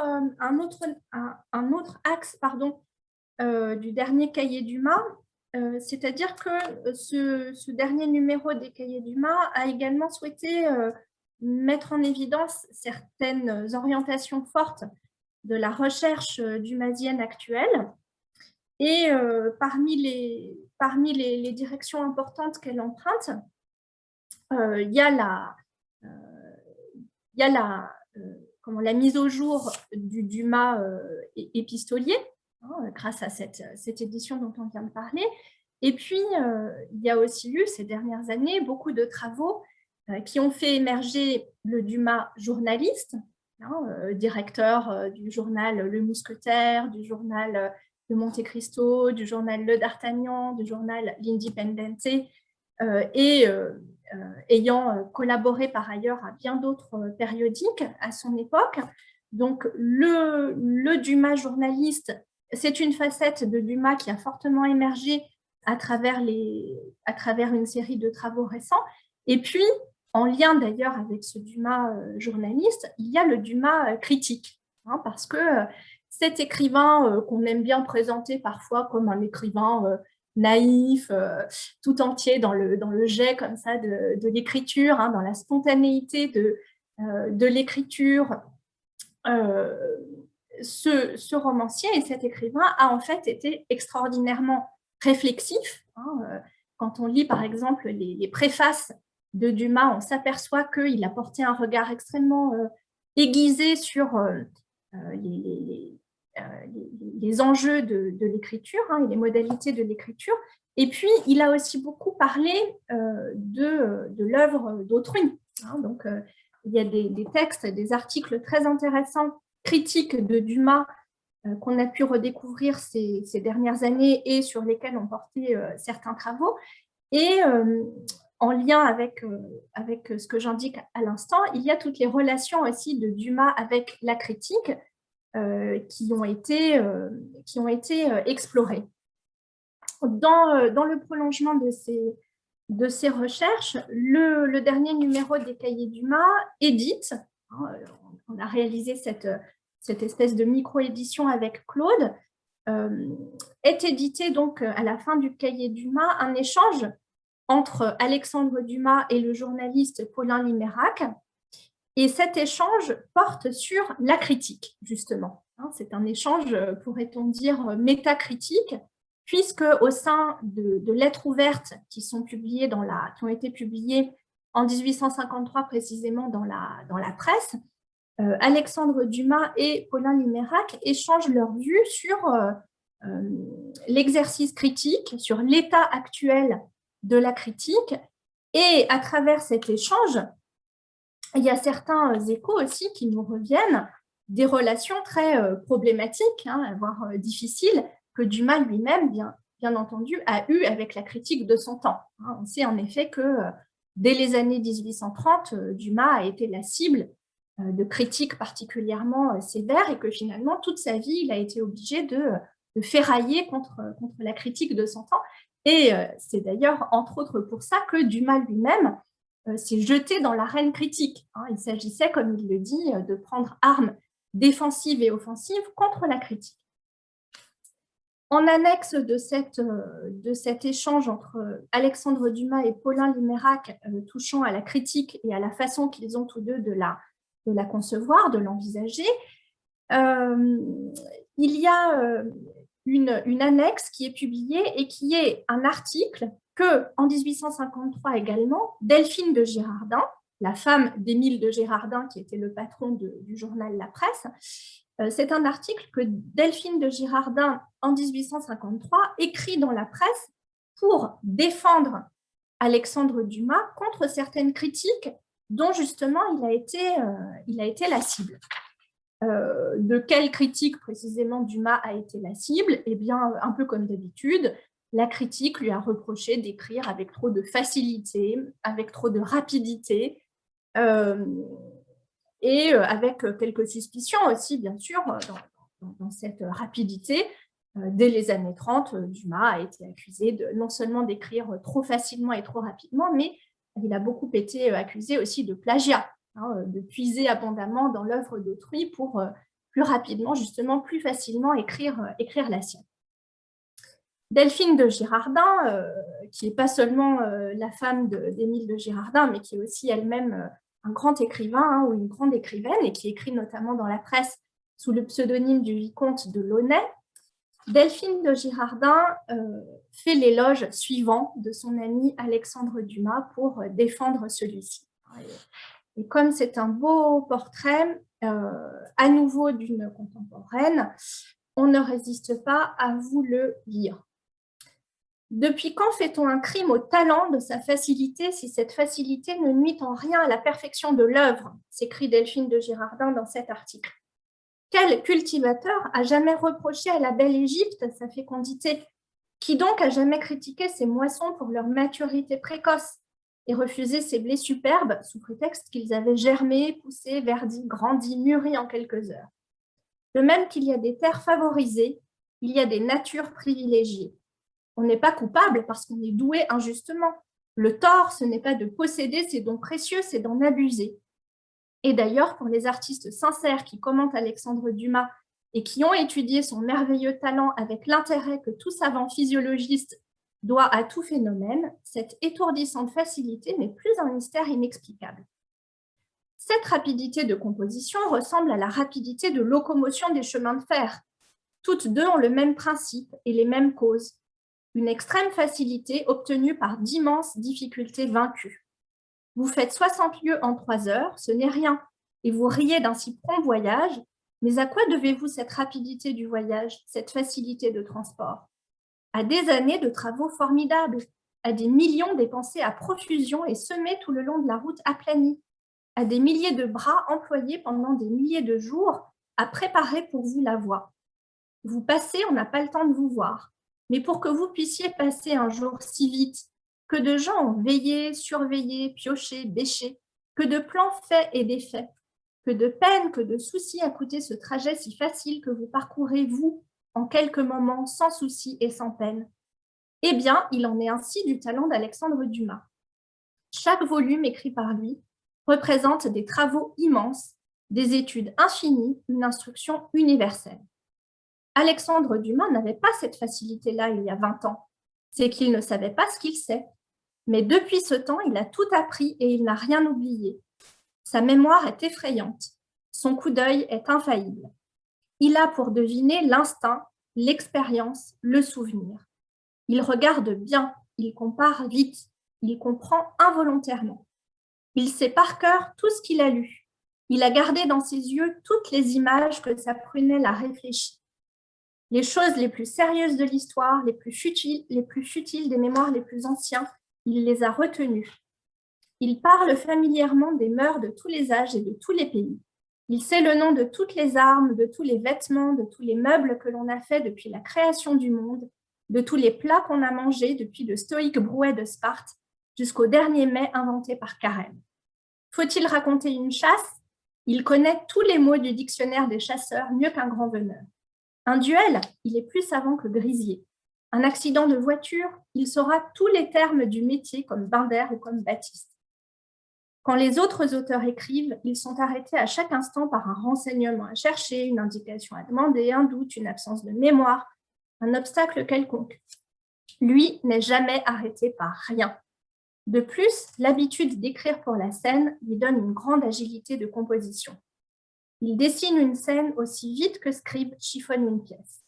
axe du dernier cahier Dumas, c'est-à-dire que ce dernier numéro des cahiers Dumas a également souhaité mettre en évidence certaines orientations fortes de la recherche dumasienne actuelle. Et parmi les directions importantes qu'elle emprunte, il y a la mise au jour du Dumas épistolier, grâce à cette édition dont on vient de parler. Et puis, il y a aussi eu ces dernières années beaucoup de travaux qui ont fait émerger le Dumas journaliste, directeur du journal Le Mousquetaire, du journal de Monte Cristo, du journal Le D'Artagnan, du journal L'Indipendente, et ayant collaboré par ailleurs à bien d'autres périodiques à son époque. Donc, le Dumas journaliste, c'est une facette de Dumas qui a fortement émergé à travers une série de travaux récents. Et puis, en lien d'ailleurs avec ce Dumas journaliste, il y a le Dumas critique, parce que cet écrivain qu'on aime bien présenter parfois comme un écrivain naïf, tout entier dans le jet comme ça de l'écriture, dans la spontanéité de l'écriture, ce romancier et cet écrivain a en fait été extraordinairement réflexif. Quand on lit par exemple les préfaces de Dumas, on s'aperçoit qu'il a porté un regard extrêmement aiguisé sur les enjeux de l'écriture et les modalités de l'écriture. Et puis, il a aussi beaucoup parlé de l'œuvre d'autrui. Donc, il y a des textes, des articles très intéressants, critiques de Dumas, qu'on a pu redécouvrir ces dernières années et sur lesquels ont porté certains travaux. Et en lien avec ce que j'indique à l'instant, il y a toutes les relations aussi de Dumas avec la critique qui ont été explorées. Dans le prolongement de ces recherches, le dernier numéro des cahiers Dumas édite, on a réalisé cette espèce de micro-édition avec Claude, est édité donc à la fin du cahier Dumas un échange entre Alexandre Dumas et le journaliste Paulin Limérac. Et cet échange porte sur la critique, justement. C'est un échange, pourrait-on dire, métacritique, puisque au sein de lettres ouvertes qui ont été publiées en 1853 précisément dans la presse, Alexandre Dumas et Paulin Limérac échangent leurs vues sur l'exercice critique, sur l'état actuel de la critique, et à travers cet échange, il y a certains échos aussi qui nous reviennent des relations très problématiques, voire difficiles, que Dumas lui-même, bien entendu, a eues avec la critique de son temps. On sait en effet que dès les années 1830, Dumas a été la cible de critiques particulièrement sévères et que finalement, toute sa vie, il a été obligé de ferrailler contre la critique de son temps. Et c'est d'ailleurs, entre autres, pour ça que Dumas lui-même s'est jeté dans l'arène critique. Il s'agissait, comme il le dit, de prendre armes défensives et offensives contre la critique. En annexe de cet échange entre Alexandre Dumas et Paulin Limérac touchant à la critique et à la façon qu'ils ont tous deux de la concevoir, de l'envisager, il y a une annexe qui est publiée et qui est un article que, en 1853 également, Delphine de Girardin, la femme d'Émile de Girardin, qui était le patron du journal La Presse, c'est un article que Delphine de Girardin, en 1853, écrit dans La Presse pour défendre Alexandre Dumas contre certaines critiques dont justement il a été la cible. De quelle critique précisément Dumas a été la cible? Eh bien, un peu comme d'habitude, la critique lui a reproché d'écrire avec trop de facilité, avec trop de rapidité, et avec quelques suspicions aussi, bien sûr, dans cette rapidité. Dès les années 30, Dumas a été accusé non seulement d'écrire trop facilement et trop rapidement, mais il a beaucoup été accusé aussi de plagiat, de puiser abondamment dans l'œuvre d'autrui pour plus rapidement, justement, plus facilement écrire la sienne. Delphine de Girardin, qui n'est pas seulement la femme d'Émile de Girardin, mais qui est aussi elle-même un grand écrivain ou une grande écrivaine, et qui écrit notamment dans la presse sous le pseudonyme du vicomte de Launay, Delphine de Girardin fait l'éloge suivant de son ami Alexandre Dumas pour défendre celui-ci. Et comme c'est un beau portrait, à nouveau d'une contemporaine, on ne résiste pas à vous le lire. Depuis quand fait-on un crime au talent de sa facilité si cette facilité ne nuit en rien à la perfection de l'œuvre, s'écrie Delphine de Girardin dans cet article. Quel cultivateur a jamais reproché à la belle Égypte sa fécondité? Qui donc a jamais critiqué ses moissons pour leur maturité précoce et refusé ses blés superbes sous prétexte qu'ils avaient germé, poussé, verdi, grandi, mûri en quelques heures? De même qu'il y a des terres favorisées, il y a des natures privilégiées. On n'est pas coupable parce qu'on est doué injustement. Le tort, ce n'est pas de posséder ces dons précieux, c'est d'en abuser. Et d'ailleurs, pour les artistes sincères qui commentent Alexandre Dumas et qui ont étudié son merveilleux talent avec l'intérêt que tout savant physiologiste doit à tout phénomène, cette étourdissante facilité n'est plus un mystère inexplicable. Cette rapidité de composition ressemble à la rapidité de locomotion des chemins de fer. Toutes deux ont le même principe et les mêmes causes. Une extrême facilité obtenue par d'immenses difficultés vaincues. Vous faites 60 lieues en 3 heures, ce n'est rien, et vous riez d'un si prompt voyage, mais à quoi devez-vous cette rapidité du voyage, cette facilité de transport? À des années de travaux formidables, à des millions dépensés à profusion et semés tout le long de la route aplanie, à des milliers de bras employés pendant des milliers de jours à préparer pour vous la voie. Vous passez, on n'a pas le temps de vous voir, mais pour que vous puissiez passer un jour si vite, que de gens ont veillé, surveillé, pioché, bêché, que de plans faits et défaits, que de peine, que de soucis a coûté ce trajet si facile que vous parcourez, vous, en quelques moments, sans souci et sans peine. Eh bien, il en est ainsi du talent d'Alexandre Dumas. Chaque volume écrit par lui représente des travaux immenses, des études infinies, une instruction universelle. Alexandre Dumas n'avait pas cette facilité-là il y a 20 ans. C'est qu'il ne savait pas ce qu'il sait. Mais depuis ce temps, il a tout appris et il n'a rien oublié. Sa mémoire est effrayante. Son coup d'œil est infaillible. Il a pour deviner l'instinct, l'expérience, le souvenir. Il regarde bien, il compare vite, il comprend involontairement. Il sait par cœur tout ce qu'il a lu. Il a gardé dans ses yeux toutes les images que sa prunelle a réfléchies. Les choses les plus sérieuses de l'histoire, les plus futiles des mémoires les plus anciens, il les a retenues. Il parle familièrement des mœurs de tous les âges et de tous les pays. Il sait le nom de toutes les armes, de tous les vêtements, de tous les meubles que l'on a faits depuis la création du monde, de tous les plats qu'on a mangés depuis le stoïque brouet de Sparte jusqu'au dernier mets inventé par Carême. Faut-il raconter une chasse? Il connaît tous les mots du dictionnaire des chasseurs mieux qu'un grand veneur. Un duel, il est plus savant que Grisier. Un accident de voiture, il saura tous les termes du métier comme Binder ou comme Baptiste. Quand les autres auteurs écrivent, ils sont arrêtés à chaque instant par un renseignement à chercher, une indication à demander, un doute, une absence de mémoire, un obstacle quelconque. Lui n'est jamais arrêté par rien. De plus, l'habitude d'écrire pour la scène lui donne une grande agilité de composition. Il dessine une scène aussi vite que Scribe chiffonne une pièce.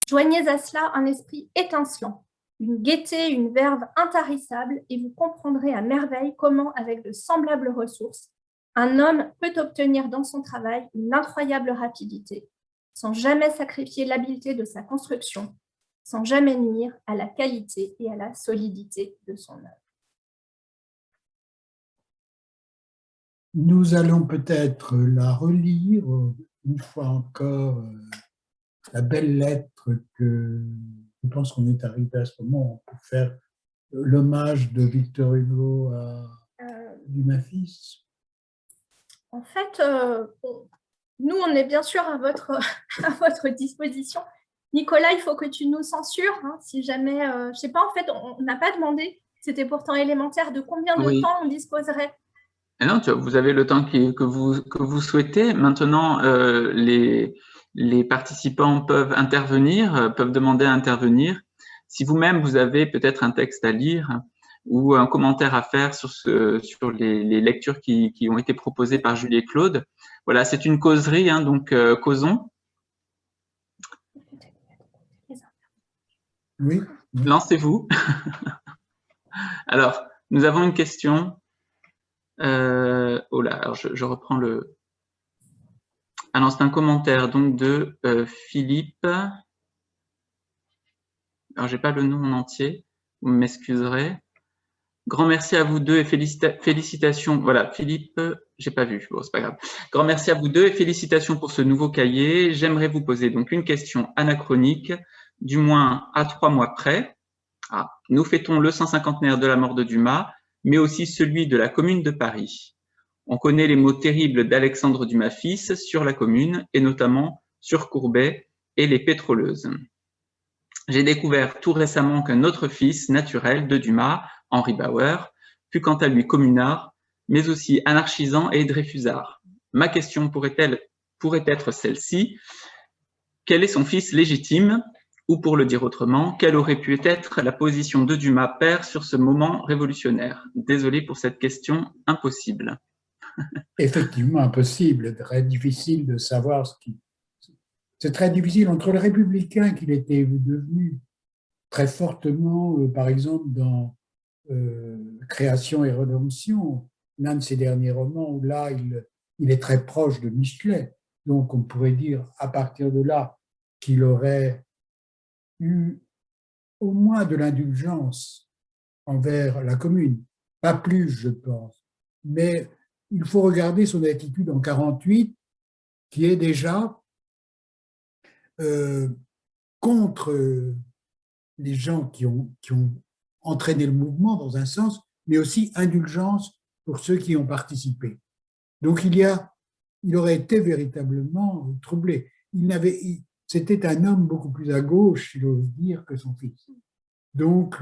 Joignez à cela un esprit étincelant, une gaieté, une verve intarissable, et vous comprendrez à merveille comment, avec de semblables ressources, un homme peut obtenir dans son travail une incroyable rapidité, sans jamais sacrifier l'habileté de sa construction, sans jamais nuire à la qualité et à la solidité de son œuvre. Nous allons peut-être la relire une fois encore, la belle lettre que je pense qu'on est arrivé à ce moment pour faire l'hommage de Victor Hugo à Dumas fils. En fait, nous, on est bien sûr à votre disposition. Nicolas, il faut que tu nous censures, hein, si jamais, je ne sais pas, en fait, on n'a pas demandé, c'était pourtant élémentaire, de combien de temps on disposerait. Et non, vous avez le temps que vous souhaitez. Maintenant, les participants peuvent intervenir, peuvent demander à intervenir. Si vous-même, vous avez peut-être un texte à lire ou un commentaire à faire sur les lectures qui ont été proposées par Julie et Claude, voilà, c'est une causerie, hein, donc causons. Oui. Lancez-vous. Alors, nous avons une question. Oh là, alors je reprends le... Ah non, c'est un commentaire donc de Philippe. Alors, j'ai pas le nom en entier, vous m'excuserez. Grand merci à vous deux et félicitations. Voilà, Philippe, j'ai pas vu, bon, c'est pas grave. Grand merci à vous deux et félicitations pour ce nouveau cahier. J'aimerais vous poser donc une question anachronique, du moins à 3 mois près. Ah, nous fêtons le 150e de la mort de Dumas, mais aussi celui de la Commune de Paris. On connaît les mots terribles d'Alexandre Dumas fils sur la Commune, et notamment sur Courbet et les pétroleuses. J'ai découvert tout récemment qu'un autre fils naturel de Dumas, Henri Bauer, fut quant à lui communard, mais aussi anarchisant et dreyfusard. Ma question pourrait être celle-ci. Quel est son fils légitime? Ou pour le dire autrement, quelle aurait pu être la position de Dumas père sur ce moment révolutionnaire? Désolé pour cette question impossible. Effectivement impossible, très difficile de savoir ce qui... C'est très difficile entre le républicain qu'il était devenu très fortement, par exemple, dans Création et Rédemption, l'un de ses derniers romans, où là, il est très proche de Michelet. Donc, on pourrait dire, à partir de là, qu'il aurait eu au moins de l'indulgence envers la Commune. Pas plus, je pense. Mais il faut regarder son attitude en 1948, qui est déjà contre les gens qui ont entraîné le mouvement dans un sens, mais aussi indulgence pour ceux qui ont participé. Donc il aurait été véritablement troublé. C'était un homme beaucoup plus à gauche, si j'ose dire, que son fils. Donc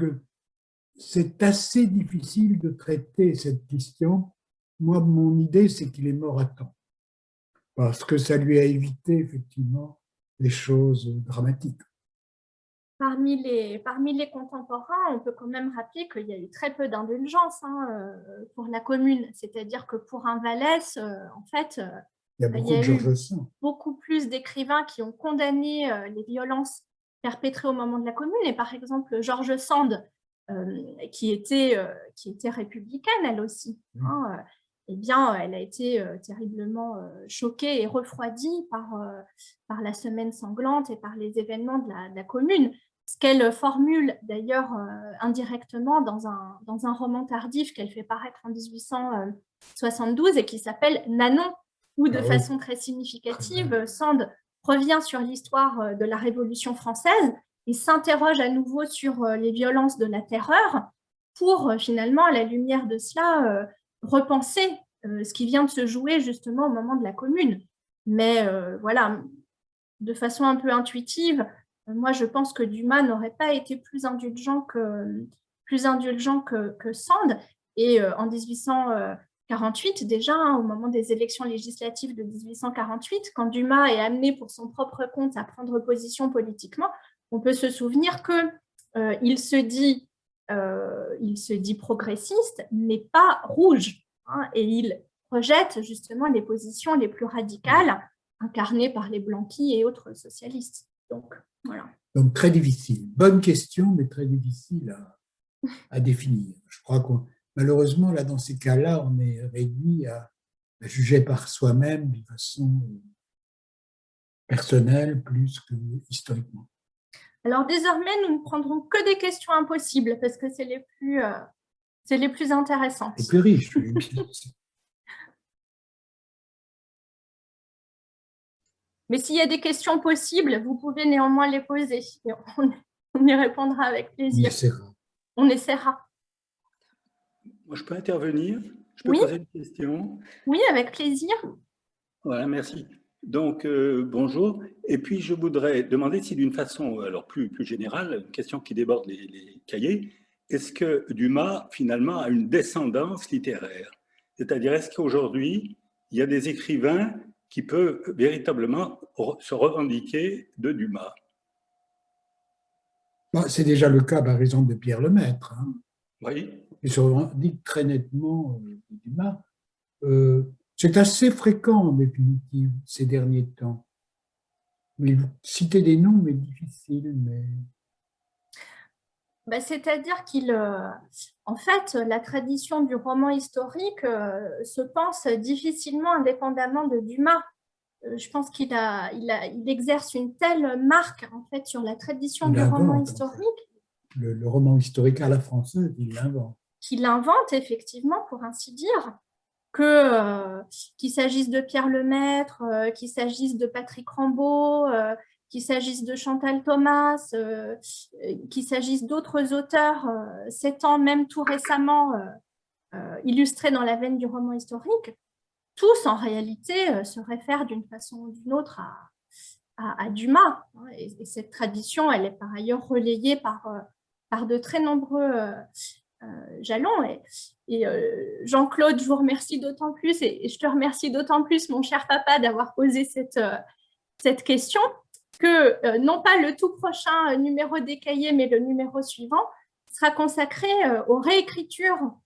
c'est assez difficile de traiter cette question. Moi, mon idée, c'est qu'il est mort à temps, parce que ça lui a évité effectivement des choses dramatiques. Parmi les contemporains, on peut quand même rappeler qu'il y a eu très peu d'indulgence pour la Commune. C'est-à-dire que pour un Vallès, en fait, il y a eu beaucoup plus d'écrivains qui ont condamné les violences perpétrées au moment de la Commune. Et par exemple, George Sand, qui était républicaine, elle aussi, eh bien, elle a été terriblement choquée et refroidie par la Semaine sanglante et par les événements de la Commune. Ce qu'elle formule d'ailleurs indirectement dans un roman tardif qu'elle fait paraître en 1872 et qui s'appelle Nanon, où de façon très significative, Sand revient sur l'histoire de la Révolution française et s'interroge à nouveau sur les violences de la terreur pour finalement, à la lumière de cela, repenser ce qui vient de se jouer justement au moment de la Commune. Mais voilà, de façon un peu intuitive, moi je pense que Dumas n'aurait pas été plus indulgent que Sand. Et en 1848, déjà, hein, au moment des élections législatives de 1848, quand Dumas est amené pour son propre compte à prendre position politiquement, on peut se souvenir qu'il se dit progressiste, mais pas rouge. Hein, et il projette justement les positions les plus radicales, incarnées par les Blanqui et autres socialistes. Donc, voilà. Donc, très difficile. Bonne question, mais très difficile à définir. Je crois que malheureusement, là, dans ces cas-là, on est réduit à juger par soi-même de façon personnelle plus que historiquement. Alors, désormais, nous ne prendrons que des questions impossibles parce que c'est les plus intéressantes. Les plus riches. Mais s'il y a des questions possibles, vous pouvez néanmoins les poser. Et on y répondra avec plaisir. On essaiera. Moi, je peux intervenir? Je peux Oui. poser une question? Oui, avec plaisir. Voilà, merci. Donc, bonjour. Et puis, je voudrais demander si d'une façon alors plus générale, une question qui déborde les cahiers, est-ce que Dumas, finalement, a une descendance littéraire? C'est-à-dire, est-ce qu'aujourd'hui, il y a des écrivains qui peuvent véritablement se revendiquer de Dumas? C'est déjà le cas, par exemple, de Pierre Lemaître. Hein. Oui. Il se revendique très nettement de Dumas. C'est assez fréquent, en définitive, ces derniers temps. Mais citer des noms, mais difficile. C'est-à-dire en fait, la tradition du roman historique se pense difficilement indépendamment de Dumas. Je pense qu'il exerce une telle marque en fait sur la tradition du roman historique. En fait. Le roman historique à la française, il l'invente. Qu'il l'invente effectivement, pour ainsi dire, qu'il s'agisse de Pierre Lemaître, qu'il s'agisse de Patrick Rambaud, qu'il s'agisse de Chantal Thomas, qu'il s'agisse d'autres auteurs s'étant même tout récemment illustrés dans la veine du roman historique, tous en réalité se réfèrent d'une façon ou d'une autre à Dumas. Et cette tradition, elle est par ailleurs relayée par de très nombreux jalons. Et Jean-Claude, je vous remercie d'autant plus, et je te remercie d'autant plus, mon cher papa, d'avoir posé cette question, que non pas le tout prochain numéro des cahiers, mais le numéro suivant sera consacré aux réécritures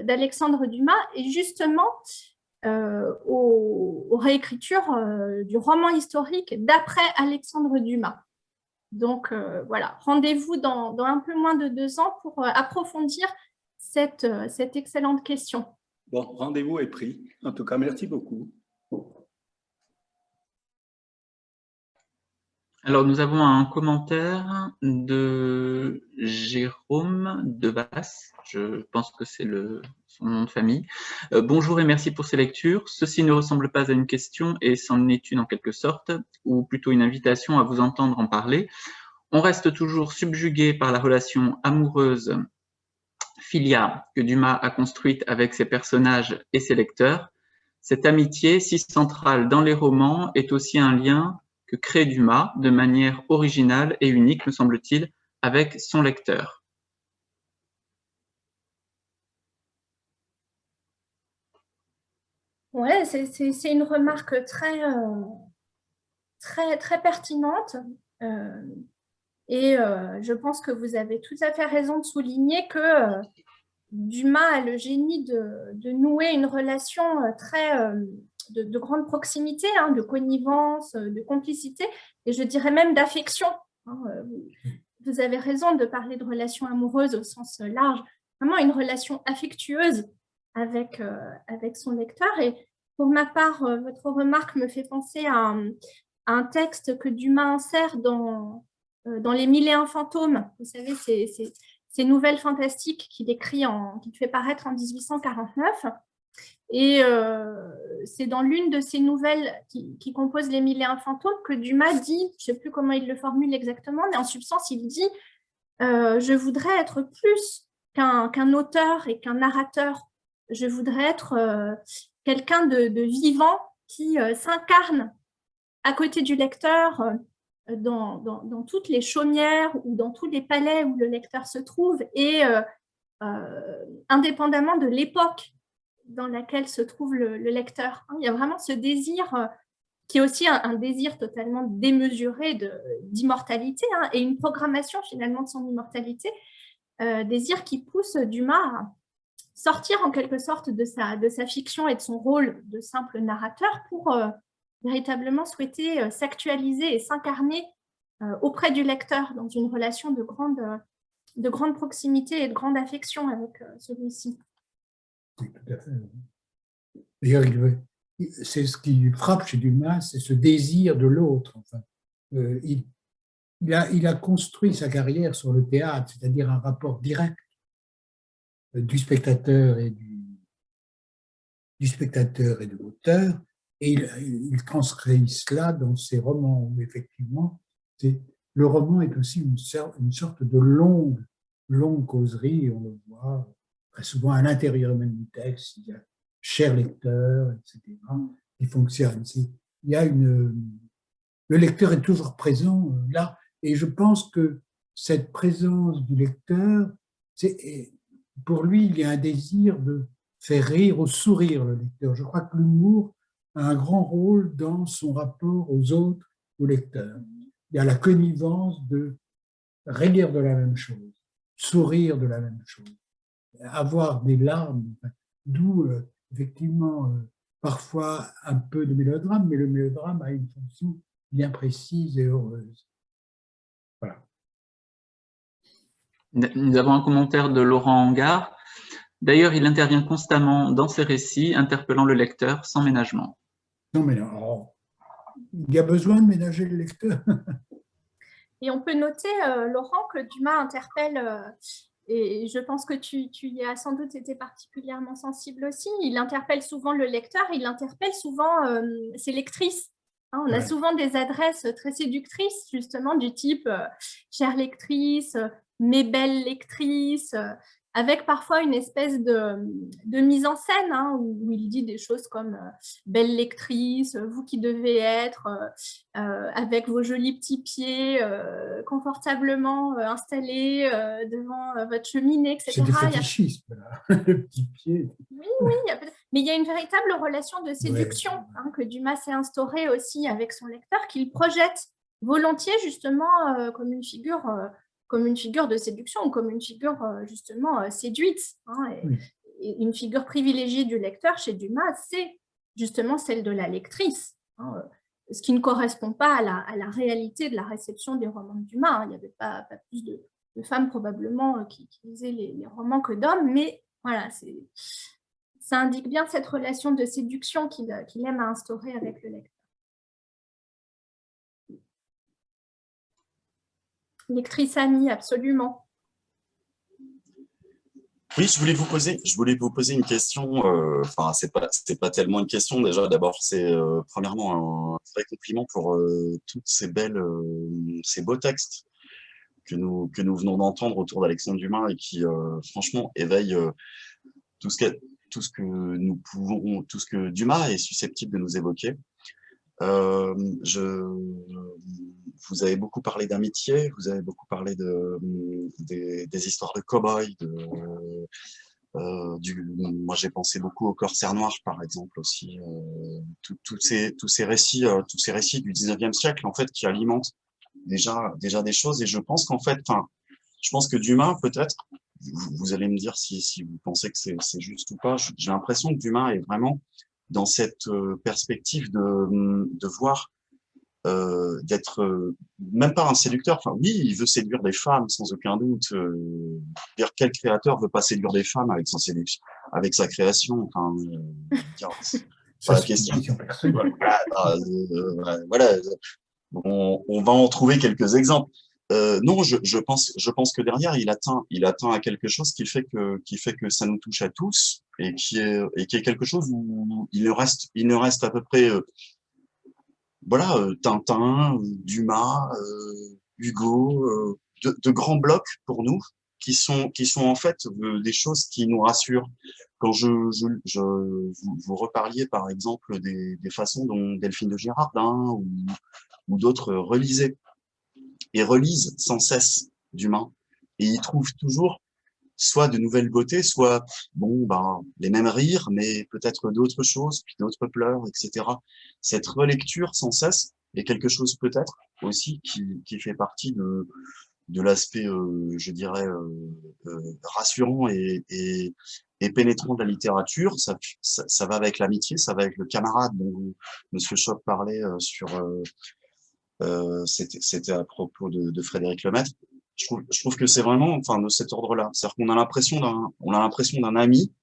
d'Alexandre Dumas et justement aux réécritures du roman historique d'après Alexandre Dumas. Donc voilà, rendez-vous dans un peu moins de 2 ans pour approfondir cette excellente question. Bon, rendez-vous est pris. En tout cas, merci beaucoup. Alors, nous avons un commentaire de Jérôme Devasse. Je pense que c'est son nom de famille. Bonjour et merci pour ces lectures. Ceci ne ressemble pas à une question et c'en est une en quelque sorte, ou plutôt une invitation à vous entendre en parler. On reste toujours subjugué par la relation amoureuse filia que Dumas a construite avec ses personnages et ses lecteurs. Cette amitié, si centrale dans les romans, est aussi un lien que crée Dumas de manière originale et unique, me semble-t-il, avec son lecteur. Oui, c'est une remarque très pertinente. Et je pense que vous avez tout à fait raison de souligner que Dumas a le génie de nouer une relation de grande proximité, hein, de connivence, de complicité, et je dirais même d'affection. Hein. Vous avez raison de parler de relation amoureuse au sens large, vraiment une relation affectueuse avec son lecteur. Et pour ma part, votre remarque me fait penser à un texte que Dumas insère dans Les Mille et un fantômes. Vous savez, ces nouvelles fantastiques qu'il fait paraître en 1849. Et c'est dans l'une de ces nouvelles qui compose Les Mille et un fantômes que Dumas dit, je ne sais plus comment il le formule exactement, mais en substance, il dit « Je voudrais être plus qu'un auteur et qu'un narrateur je voudrais être quelqu'un de vivant qui s'incarne à côté du lecteur dans toutes les chaumières ou dans tous les palais où le lecteur se trouve et indépendamment de l'époque dans laquelle se trouve le lecteur. Il y a vraiment ce désir qui est aussi un désir totalement démesuré d'immortalité et une programmation finalement de son immortalité, désir qui pousse Dumas à sortir en quelque sorte de sa fiction et de son rôle de simple narrateur pour véritablement souhaiter s'actualiser et s'incarner auprès du lecteur dans une relation de grande proximité et de grande affection avec celui-ci. Oui, tout à fait. D'ailleurs, c'est ce qui frappe chez Dumas, c'est ce désir de l'autre. Enfin, il a construit sa carrière sur le théâtre, c'est-à-dire un rapport direct du spectateur et de l'auteur, et il transcrit cela dans ses romans, où effectivement, le roman est aussi une sorte de longue causerie, on le voit très souvent à l'intérieur même du texte, il y a cher lecteur, etc., qui fonctionne. Le lecteur est toujours présent là, et je pense que cette présence du lecteur, pour lui, il y a un désir de faire rire ou sourire le lecteur. Je crois que l'humour a un grand rôle dans son rapport aux autres, aux lecteurs. Il y a la connivence de rire de la même chose, sourire de la même chose, avoir des larmes, d'où effectivement parfois un peu de mélodrame, mais le mélodrame a une fonction bien précise et heureuse. Voilà. Nous avons un commentaire de Laurent Hangard. D'ailleurs, il intervient constamment dans ses récits, interpellant le lecteur sans ménagement. Non, mais non, il y a besoin de ménager le lecteur. Et on peut noter, Laurent, que Dumas interpelle, et je pense que tu y as sans doute été particulièrement sensible aussi, il interpelle souvent le lecteur, il interpelle souvent ses lectrices. On a souvent des adresses très séductrices, justement, du type « chère lectrice »,« mes belles lectrices », avec parfois une espèce de mise en scène où il dit des choses comme « belle lectrice, vous qui devez être avec vos jolis petits pieds confortablement installés devant votre cheminée, etc. » C'est du fétichisme, là, le petit pied. Oui, mais il y a une véritable relation de séduction que Dumas s'est instaurée aussi avec son lecteur, qu'il projette volontiers justement comme une figure de séduction ou comme une figure justement séduite. Et une figure privilégiée du lecteur chez Dumas, c'est justement celle de la lectrice, ce qui ne correspond pas à la réalité de la réception des romans de Dumas. Il n'y avait pas plus de femmes probablement qui lisaient les romans que d'hommes, mais voilà, ça indique bien cette relation de séduction qu'il aime à instaurer avec le lecteur. Lectrice amie, absolument. Oui, je voulais vous poser une question. Enfin, c'est pas tellement une question déjà. D'abord, c'est premièrement un vrai compliment pour toutes ces ces beaux textes que nous venons d'entendre autour d'Alexandre Dumas et qui franchement éveillent tout ce que nous pouvons, tout ce que Dumas est susceptible de nous évoquer. Vous avez beaucoup parlé d'amitié, vous avez beaucoup parlé des histoires de cow-boys, moi j'ai pensé beaucoup au Corsaire Noir par exemple aussi, tous ces récits du 19e siècle en fait qui alimentent déjà des choses, et je pense qu'en fait, je pense que Dumas peut-être, vous allez me dire si vous pensez que c'est juste ou pas, j'ai l'impression que Dumas est vraiment dans cette perspective de voir, d'être même pas un séducteur. Enfin, oui, il veut séduire des femmes sans aucun doute. Quel créateur veut pas séduire des femmes avec sa création? Enfin, c'est pas la question. Voilà. On va en trouver quelques exemples. Non, je pense que derrière il atteint à quelque chose qui fait que ça nous touche à tous et qui est quelque chose où il ne reste à peu près Tintin, Dumas, Hugo, de grands blocs pour nous qui sont en fait des choses qui nous rassurent. Quand vous reparliez par exemple des façons dont Delphine de Girardin ou d'autres relisaient et relisent sans cesse Dumas, et ils trouvent toujours soit de nouvelles beautés, soit bon les mêmes rires, mais peut-être d'autres choses, puis d'autres pleurs, etc. Cette relecture sans cesse est quelque chose peut-être aussi qui fait partie de l'aspect, je dirais, rassurant et pénétrant de la littérature. Ça va avec l'amitié, ça va avec le camarade dont Monsieur Choc parlait c'était à propos de Frédéric Lemaître. Je trouve que c'est vraiment, enfin, de cet ordre-là. C'est-à-dire qu'on a l'impression d'un ami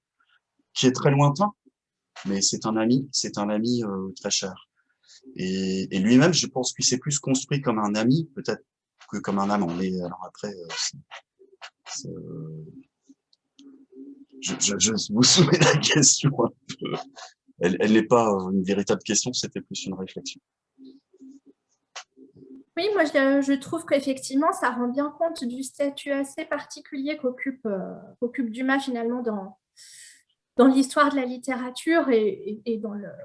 qui est très lointain, mais c'est un ami très cher. Et lui-même, je pense qu'il s'est plus construit comme un ami, peut-être, que comme un amant. Mais alors après, je vous soumets la question un peu. Elle n'est pas une véritable question, c'était plus une réflexion. Oui, moi je trouve qu'effectivement, ça rend bien compte du statut assez particulier qu'occupe Dumas finalement dans l'histoire de la littérature et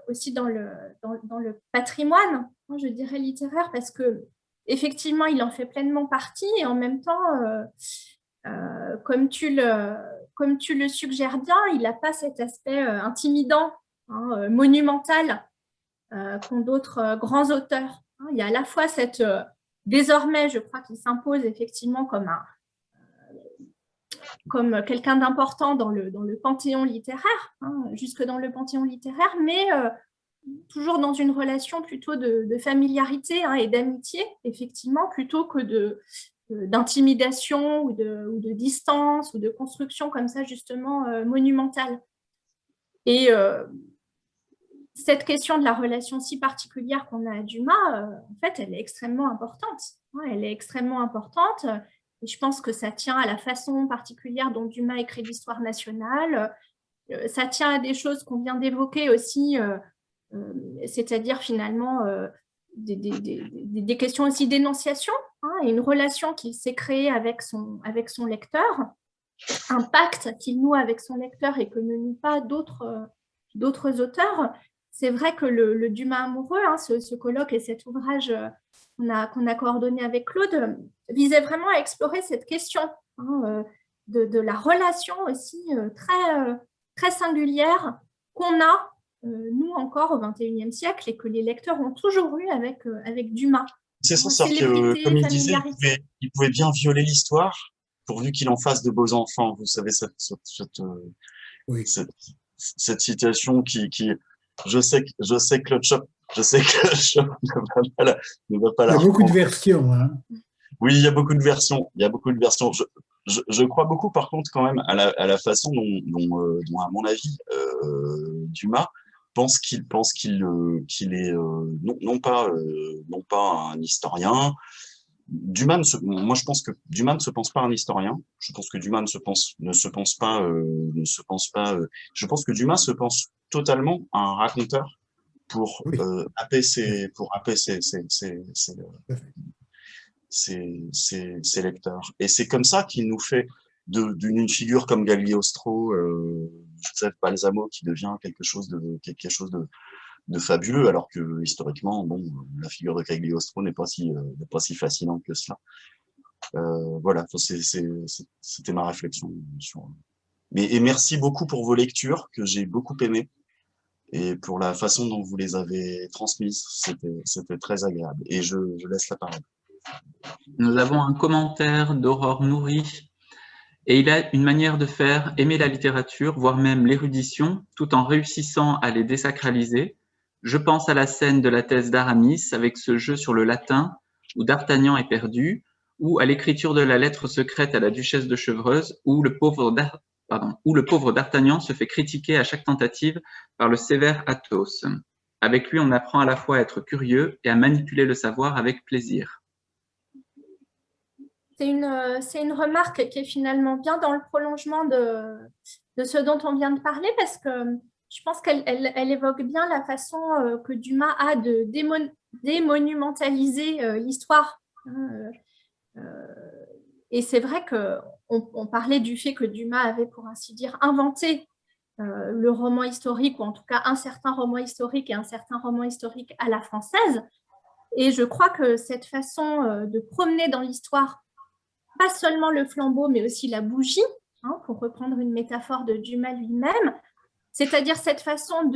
aussi dans le patrimoine, je dirais, littéraire, parce que effectivement, il en fait pleinement partie et en même temps, comme tu le suggères bien, il n'a pas cet aspect intimidant, monumental qu'ont d'autres grands auteurs. Il y a à la fois désormais, je crois qu'il s'impose effectivement comme quelqu'un d'important dans le panthéon littéraire, jusque dans le panthéon littéraire, mais toujours dans une relation plutôt de familiarité et d'amitié, effectivement, plutôt que d'intimidation ou de distance ou de construction comme ça, justement, monumentale. Et cette question de la relation si particulière qu'on a à Dumas, en fait, elle est extrêmement importante. Elle est extrêmement importante. Et je pense que ça tient à la façon particulière dont Dumas écrit l'histoire nationale. Ça tient à des choses qu'on vient d'évoquer aussi, c'est-à-dire finalement des questions aussi d'énonciation, et une relation qui s'est créée avec son lecteur, un pacte qu'il noue avec son lecteur et que ne nouent pas d'autres auteurs. C'est vrai que le Dumas amoureux, ce colloque et cet ouvrage qu'on a coordonné avec Claude, visait vraiment à explorer cette question de la relation aussi très singulière qu'on a, nous encore au XXIe siècle, et que les lecteurs ont toujours eu avec Dumas. C'est ça, que, comme il disait, il pouvait bien violer l'histoire, pourvu qu'il en fasse de beaux enfants. Vous savez, cette citation qui je sais que le Choc ne va pas la Il y a beaucoup de versions. Oui, il y a beaucoup de versions. Je crois beaucoup, par contre, quand même, à la façon dont à mon avis, Dumas pense qu'il est non pas un historien. Moi, je pense que Dumas ne se pense pas un historien. Je pense que Dumas ne se pense pas. Je pense que Dumas se pense totalement un raconteur pour apaiser ses lecteurs. Et c'est comme ça qu'il nous fait d'une figure comme Gagliostro, Joseph Balsamo, qui devient quelque chose de fabuleux, alors que historiquement, la figure de Cagliostro n'est pas si fascinante que cela. Voilà, c'était ma réflexion et merci beaucoup pour vos lectures que j'ai beaucoup aimées et pour la façon dont vous les avez transmises. C'était très agréable et je laisse la parole. Nous avons un commentaire d'Aurore Nourri. Et il a une manière de faire aimer la littérature, voire même l'érudition, tout en réussissant à les désacraliser. Je pense à la scène de la thèse d'Aramis avec ce jeu sur le latin où D'Artagnan est perdu, ou à l'écriture de la lettre secrète à la duchesse de Chevreuse où le pauvre D'Artagnan se fait critiquer à chaque tentative par le sévère Athos. Avec lui, on apprend à la fois à être curieux et à manipuler le savoir avec plaisir. C'est une remarque qui est finalement bien dans le prolongement de ce dont on vient de parler, parce que je pense qu'elle évoque bien la façon que Dumas a de démonumentaliser l'histoire. Et c'est vrai qu'on parlait du fait que Dumas avait, pour ainsi dire, inventé le roman historique, ou en tout cas un certain roman historique et un certain roman historique à la française. Et je crois que cette façon de promener dans l'histoire, pas seulement le flambeau, mais aussi la bougie, hein, pour reprendre une métaphore de Dumas lui-même, c'est-à-dire cette façon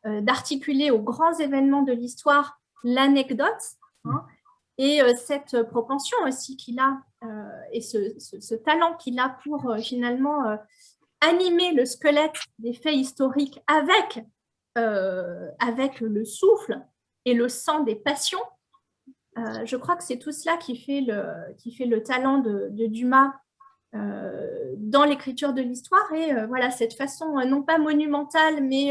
d'articuler aux grands événements de l'histoire l'anecdote, hein, et cette propension aussi qu'il a, et ce talent qu'il a pour finalement animer le squelette des faits historiques avec le souffle et le sang des passions. Je crois que c'est tout cela qui fait le talent de Dumas dans l'écriture de l'histoire, et voilà, cette façon non pas monumentale mais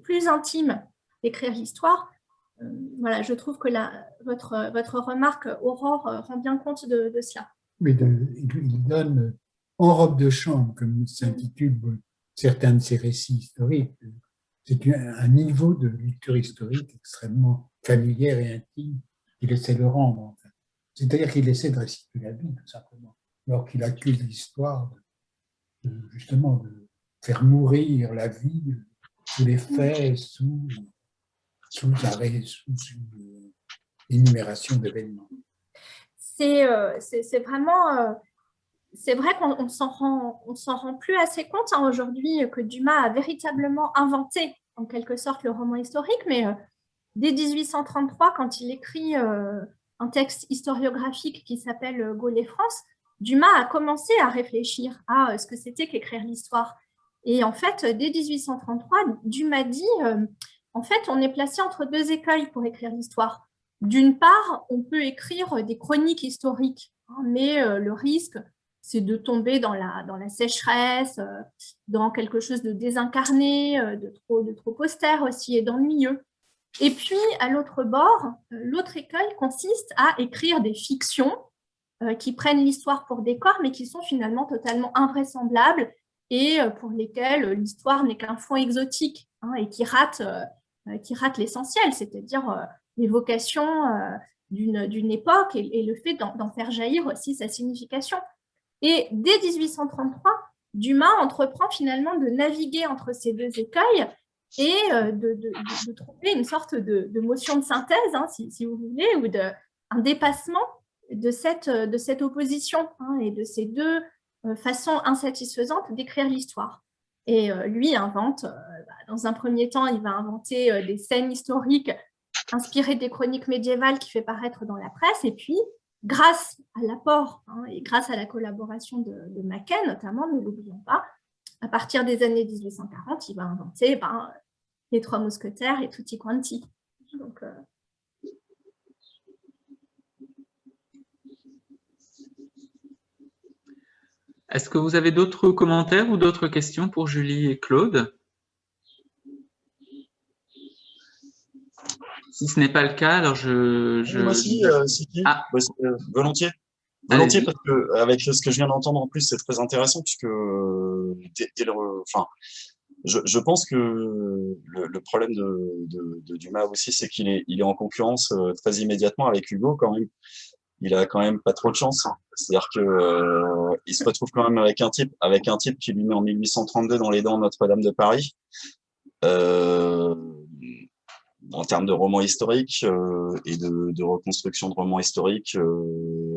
plus intime d'écrire l'histoire. Voilà, je trouve que votre remarque, Aurore, rend bien compte de cela. Mais il donne en robe de chambre, comme s'intitulent certains de ses récits historiques. C'est un niveau de lecture historique extrêmement familière et intime qu'il essaie de rendre. En fait. C'est-à-dire qu'il essaie de restituer la vie, tout simplement, alors qu'il accuse l'histoire justement de faire mourir la vie sous les faits, sous une énumération d'événements. C'est vraiment... c'est vrai qu'on ne s'en rend plus assez compte hein, aujourd'hui que Dumas a véritablement inventé en quelque sorte le roman historique, mais dès 1833, quand il écrit un texte historiographique qui s'appelle Gaulle et France, Dumas a commencé à réfléchir à ce que c'était qu'écrire l'histoire. Et en fait, dès 1833, Dumas dit, en fait, on est placé entre deux écueils pour écrire l'histoire. D'une part, on peut écrire des chroniques historiques, hein, mais le risque, c'est de tomber dans la sécheresse, dans quelque chose de désincarné, de trop austère aussi, et d'ennuyeux. Et puis, à l'autre bord, l'autre école consiste à écrire des fictions qui prennent l'histoire pour décor, mais qui sont finalement totalement invraisemblables et pour lesquelles l'histoire n'est qu'un fond exotique hein, et qui rate l'essentiel, c'est-à-dire l'évocation d'une époque et le fait d'en faire jaillir aussi sa signification. Et dès 1833, Dumas entreprend finalement de naviguer entre ces deux écueils et de trouver une sorte de motion de synthèse, hein, si vous voulez, ou un dépassement de cette opposition hein, et de ces deux façons insatisfaisantes d'écrire l'histoire. Et lui invente, dans un premier temps, il va inventer des scènes historiques inspirées des chroniques médiévales qu'il fait paraître dans la presse, et puis grâce à l'apport hein, et grâce à la collaboration de Maquet, notamment, ne l'oublions pas, à partir des années 1840, il va inventer les Trois Mousquetaires et Tutti Quanti. Donc, est-ce que vous avez d'autres commentaires ou d'autres questions pour Julie et Claude? Si ce n'est pas le cas, alors Moi aussi, Ah. Volontiers. Volontiers, parce que avec ce que je viens d'entendre en plus, c'est très intéressant puisque je pense que le problème de Dumas aussi, c'est qu'il est en concurrence très immédiatement avec Hugo quand même. Il a quand même pas trop de chance. C'est-à-dire que il se retrouve quand même avec un type qui lui met en 1832 dans les dents Notre-Dame de Paris. En termes de roman historique et de reconstruction de romans historiques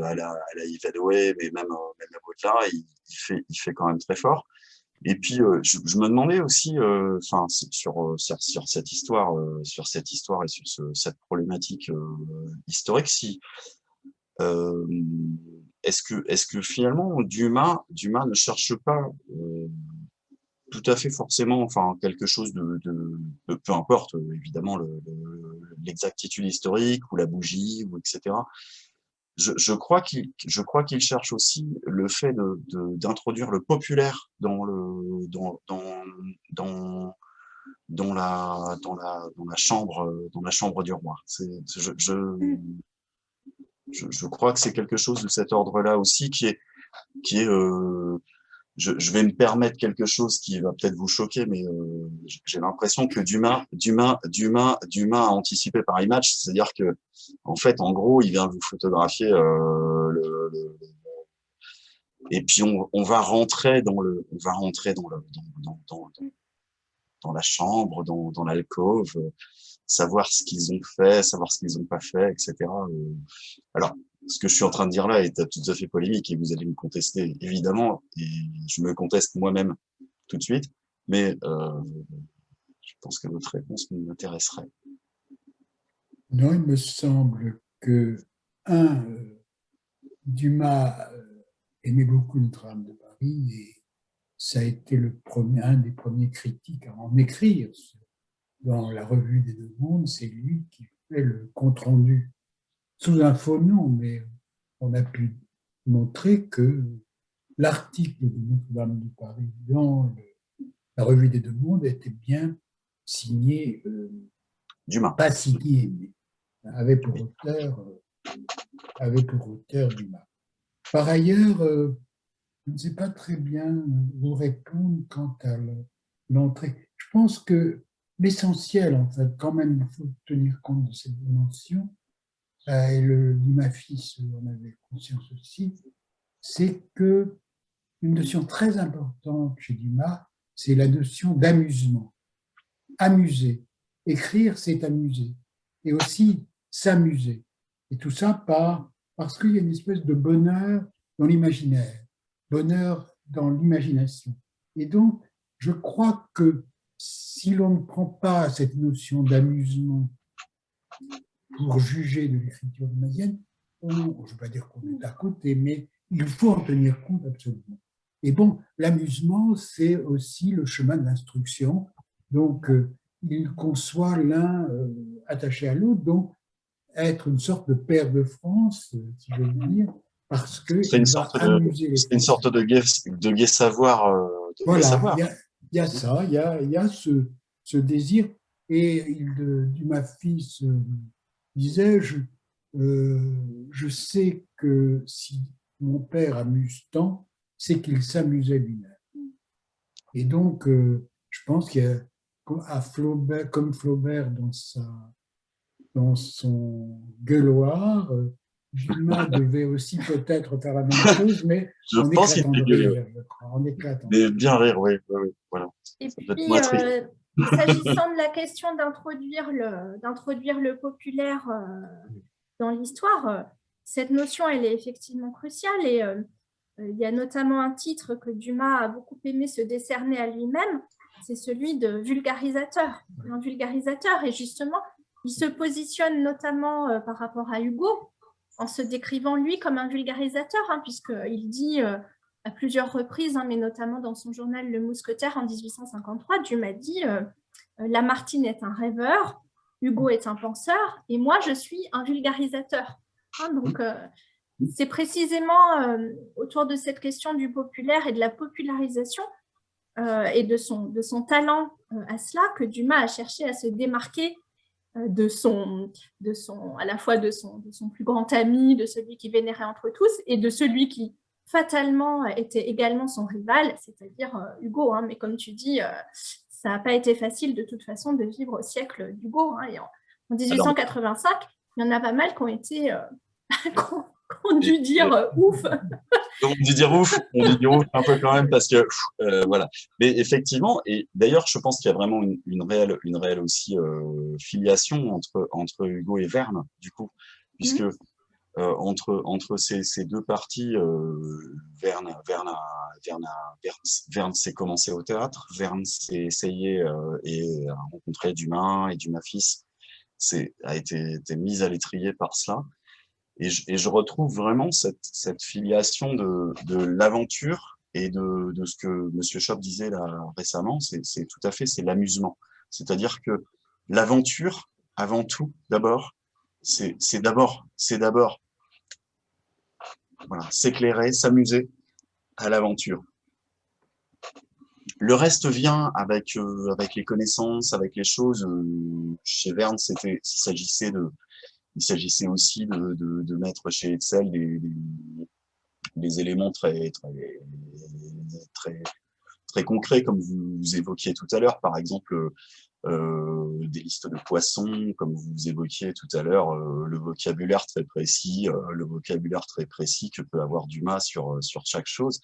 à la Yves Alloway, mais même à Baudelaire, il fait quand même très fort. Et puis je me demandais aussi, sur cette histoire et sur cette problématique historique, si est-ce que finalement Dumas ne cherche pas tout à fait forcément, enfin quelque chose de peu importe évidemment l'exactitude historique ou la bougie ou etc. Je crois qu'il cherche aussi le fait d'introduire le populaire dans la chambre du roi. Je crois que c'est quelque chose de cet ordre-là aussi qui est je vais me permettre quelque chose qui va peut-être vous choquer, mais j'ai l'impression que Dumas a anticipé par image, c'est-à-dire que, en fait, en gros, il vient vous photographier et puis on va rentrer dans dans la chambre, dans l'alcôve, savoir ce qu'ils ont fait, savoir ce qu'ils n'ont pas fait, etc. Alors, ce que je suis en train de dire là est tout à fait polémique et vous allez me contester, évidemment, et je me conteste moi-même tout de suite, mais je pense que votre réponse m'intéresserait. Non, il me semble que, Dumas aimait beaucoup Notre-Dame de Paris et ça a été un des premiers critiques à en écrire. Dans la revue des Deux Mondes, c'est lui qui fait le compte-rendu sous un faux nom, mais on a pu montrer que l'article de Notre-Dame de Paris dans la revue des Deux Mondes était bien signé, Dumas. pas signé, mais avait pour auteur Dumas. Par ailleurs, je ne sais pas très bien vous répondre quant à l'entrée. Je pense que l'essentiel, en fait, quand même, il faut tenir compte de cette dimension, et Dumas fils en avait conscience aussi, c'est que une notion très importante chez Dumas, c'est la notion d'amusement. Amuser. Écrire, c'est amuser. Et aussi s'amuser. Et tout ça parce qu'il y a une espèce de bonheur dans l'imaginaire, bonheur dans l'imagination. Et donc, je crois que si l'on ne prend pas cette notion d'amusement pour juger de l'écriture dumasienne, je ne veux pas dire qu'on est à côté, mais il faut en tenir compte absolument. Et bon, l'amusement, c'est aussi le chemin de l'instruction. Donc, il conçoit l'un attaché à l'autre, donc être une sorte de père de France, si je veux dire, parce que C'est une sorte de gai savoir. Voilà, il y a ça, il y a ce désir. Et Dumas fils disait, je sais que si mon père amuse tant, c'est qu'il s'amusait lui-même. Et donc, je pense qu'il y a Flaubert, comme Flaubert dans son gueuloir, Dumas devait aussi peut-être faire la même chose, mais je en pense éclatant de rire, je crois, en éclatant. Mais bien rire, oui, voilà. Et puis, s'agissant de la question d'introduire le populaire dans l'histoire, cette notion, elle est effectivement cruciale et il y a notamment un titre que Dumas a beaucoup aimé se décerner à lui-même, c'est celui de vulgarisateur, un vulgarisateur. Et justement, il se positionne notamment par rapport à Hugo, en se décrivant lui comme un vulgarisateur, puisqu'il dit à plusieurs reprises, mais notamment dans son journal Le Mousquetaire en 1853, Dumas dit Lamartine est un rêveur, Hugo est un penseur, et moi je suis un vulgarisateur. Donc, c'est précisément autour de cette question du populaire et de la popularisation et de son talent à cela que Dumas a cherché à se démarquer à la fois de son plus grand ami, de celui qui vénérait entre tous, et de celui qui fatalement était également son rival, c'est-à-dire Hugo. Mais comme tu dis, ça n'a pas été facile de toute façon de vivre au siècle d'Hugo. Et en 1885, il y en a pas mal qui ont été... qu'on dû dire ouf. On dit dire ouf un peu quand même parce que voilà. Mais effectivement, et d'ailleurs, je pense qu'il y a vraiment une réelle aussi filiation entre Hugo et Verne, du coup, puisque entre ces deux parties, Verne s'est commencé au théâtre, Verne s'est essayé et a rencontré Dumas, et Dumas fils a été mis à l'étrier par cela. Et je retrouve vraiment cette filiation de l'aventure et de ce que Monsieur Schopp disait là récemment, c'est tout à fait, c'est l'amusement. C'est-à-dire que l'aventure, avant tout, d'abord, c'est d'abord voilà, s'éclairer, s'amuser à l'aventure. Le reste vient avec les connaissances, avec les choses. Chez Verne, il s'agissait aussi de mettre chez Hetzel des éléments très concrets, comme vous évoquiez tout à l'heure. Par exemple, des listes de poissons, comme vous évoquiez tout à l'heure, le vocabulaire très précis que peut avoir Dumas sur chaque chose.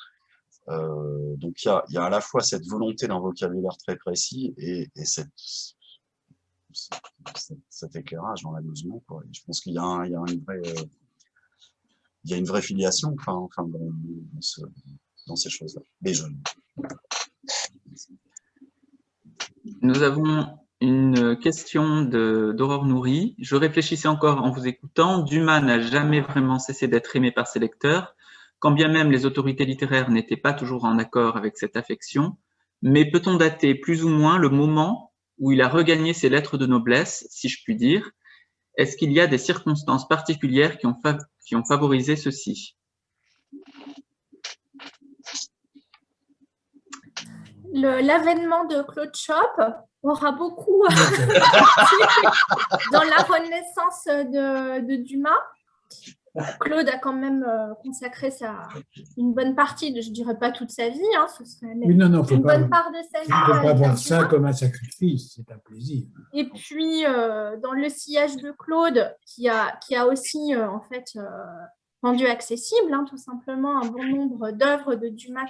Donc il y a à la fois cette volonté d'un vocabulaire très précis et cet éclairage dans l'amusement, quoi. Je pense qu'il y a une vraie filiation, dans ces choses-là. Les jeunes. Nous avons une question d'Aurore Nourri. Je réfléchissais encore en vous écoutant. Dumas n'a jamais vraiment cessé d'être aimé par ses lecteurs, quand bien même les autorités littéraires n'étaient pas toujours en accord avec cette affection. Mais peut-on dater plus ou moins le moment où il a regagné ses lettres de noblesse, si je puis dire? Est-ce qu'il y a des circonstances particulières qui ont favorisé ceci? L'avènement de Claude Chope aura beaucoup dans la renaissance de Dumas. Claude a quand même consacré une bonne partie, je ne dirais pas toute sa vie, hein, ce serait une bonne part de sa vie. Il ne faut pas voir ça comme un sacrifice, c'est un plaisir. Et puis, dans le sillage de Claude, qui a aussi en fait rendu accessible, hein, tout simplement, un bon nombre d'œuvres de Dumas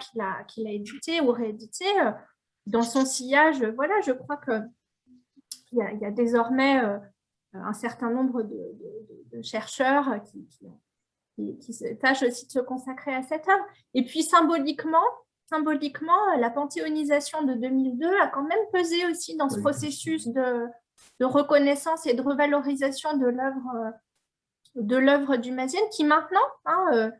qu'il a éditées ou rééditées. Dans son sillage, voilà, je crois qu'il y a désormais un certain nombre de chercheurs qui se tâchent aussi de se consacrer à cette œuvre. Et puis, symboliquement, la panthéonisation de 2002 a quand même pesé aussi dans ce processus de reconnaissance et de revalorisation de l'œuvre dumasienne, qui maintenant, hein,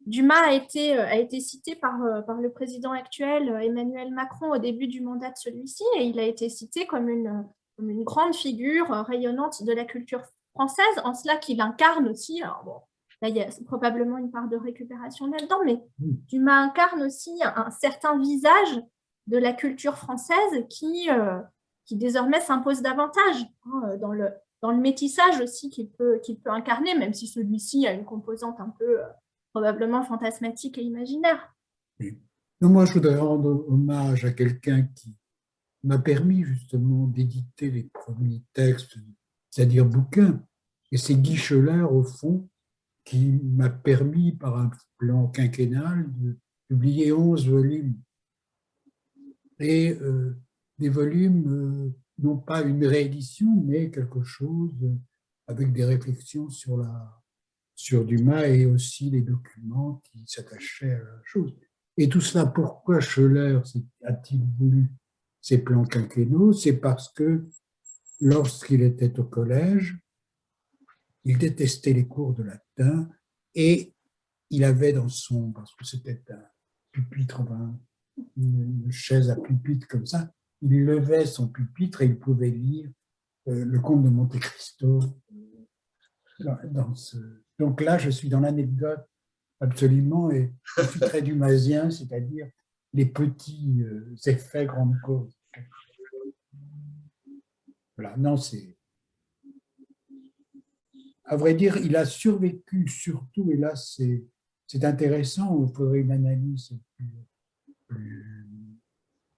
Dumas a été cité par le président actuel, Emmanuel Macron, au début du mandat de celui-ci, et il a été cité comme une grande figure rayonnante de la culture française, en cela qu'il incarne aussi, alors bon, là il y a probablement une part de récupération là-dedans, mais Dumas incarne aussi un certain visage de la culture française qui désormais s'impose davantage, hein, dans le métissage aussi qu'il peut incarner, même si celui-ci a une composante un peu probablement fantasmatique et imaginaire. Oui. Donc moi, je voudrais rendre hommage à quelqu'un qui m'a permis justement d'éditer les premiers textes, c'est-à-dire bouquins. Et c'est Guy Scheller, au fond, qui m'a permis, par un plan quinquennal, de publier 11 volumes. Et des volumes, non pas une réédition, mais quelque chose avec des réflexions sur Dumas et aussi les documents qui s'attachaient à la chose. Et tout cela, pourquoi Scheller a-t-il voulu ces plans quinquennaux? C'est parce que lorsqu'il était au collège, il détestait les cours de latin et il avait dans parce que c'était un pupitre, une chaise à pupitre comme ça, il levait son pupitre et il pouvait lire le Comte de Monte Cristo. Donc là, je suis dans l'anecdote absolument, et je suis très dumasien, c'est-à-dire les petits effets grandes causes. Voilà, non, c'est... À vrai dire, il a survécu surtout, et là c'est intéressant, il faudrait une analyse plus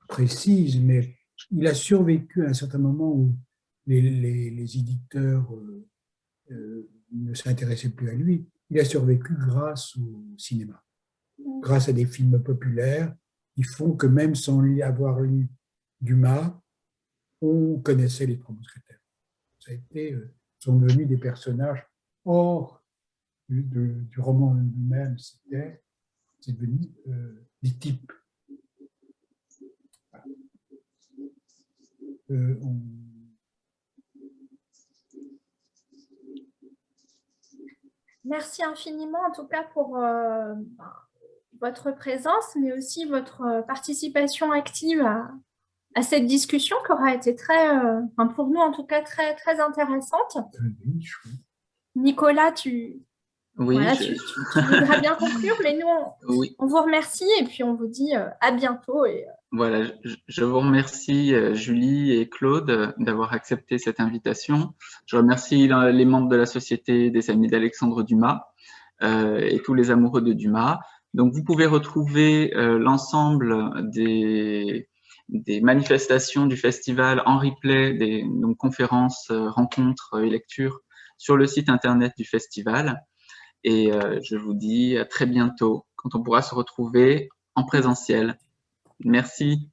précise, mais il a survécu à un certain moment où les éditeurs ne s'intéressaient plus à lui. Il a survécu grâce au cinéma, grâce à des films populaires qui font que même sans avoir lu Dumas, on connaissait les Trois Mousquetaires. Ça a été, sont devenus des personnages hors du roman lui-même, c'est devenu des types. Merci infiniment, en tout cas, pour votre présence, mais aussi votre participation active à cette discussion qui aura été pour nous en tout cas, très, très intéressante. Nicolas, tu voudras bien conclure, mais nous, on vous remercie et puis on vous dit à bientôt. Voilà, je vous remercie Julie et Claude d'avoir accepté cette invitation. Je remercie les membres de la Société des Amis d'Alexandre Dumas et tous les amoureux de Dumas. Donc vous pouvez retrouver l'ensemble des des manifestations du festival en replay, donc conférences, rencontres et lectures sur le site internet du festival. Et je vous dis à très bientôt, quand on pourra se retrouver en présentiel. Merci.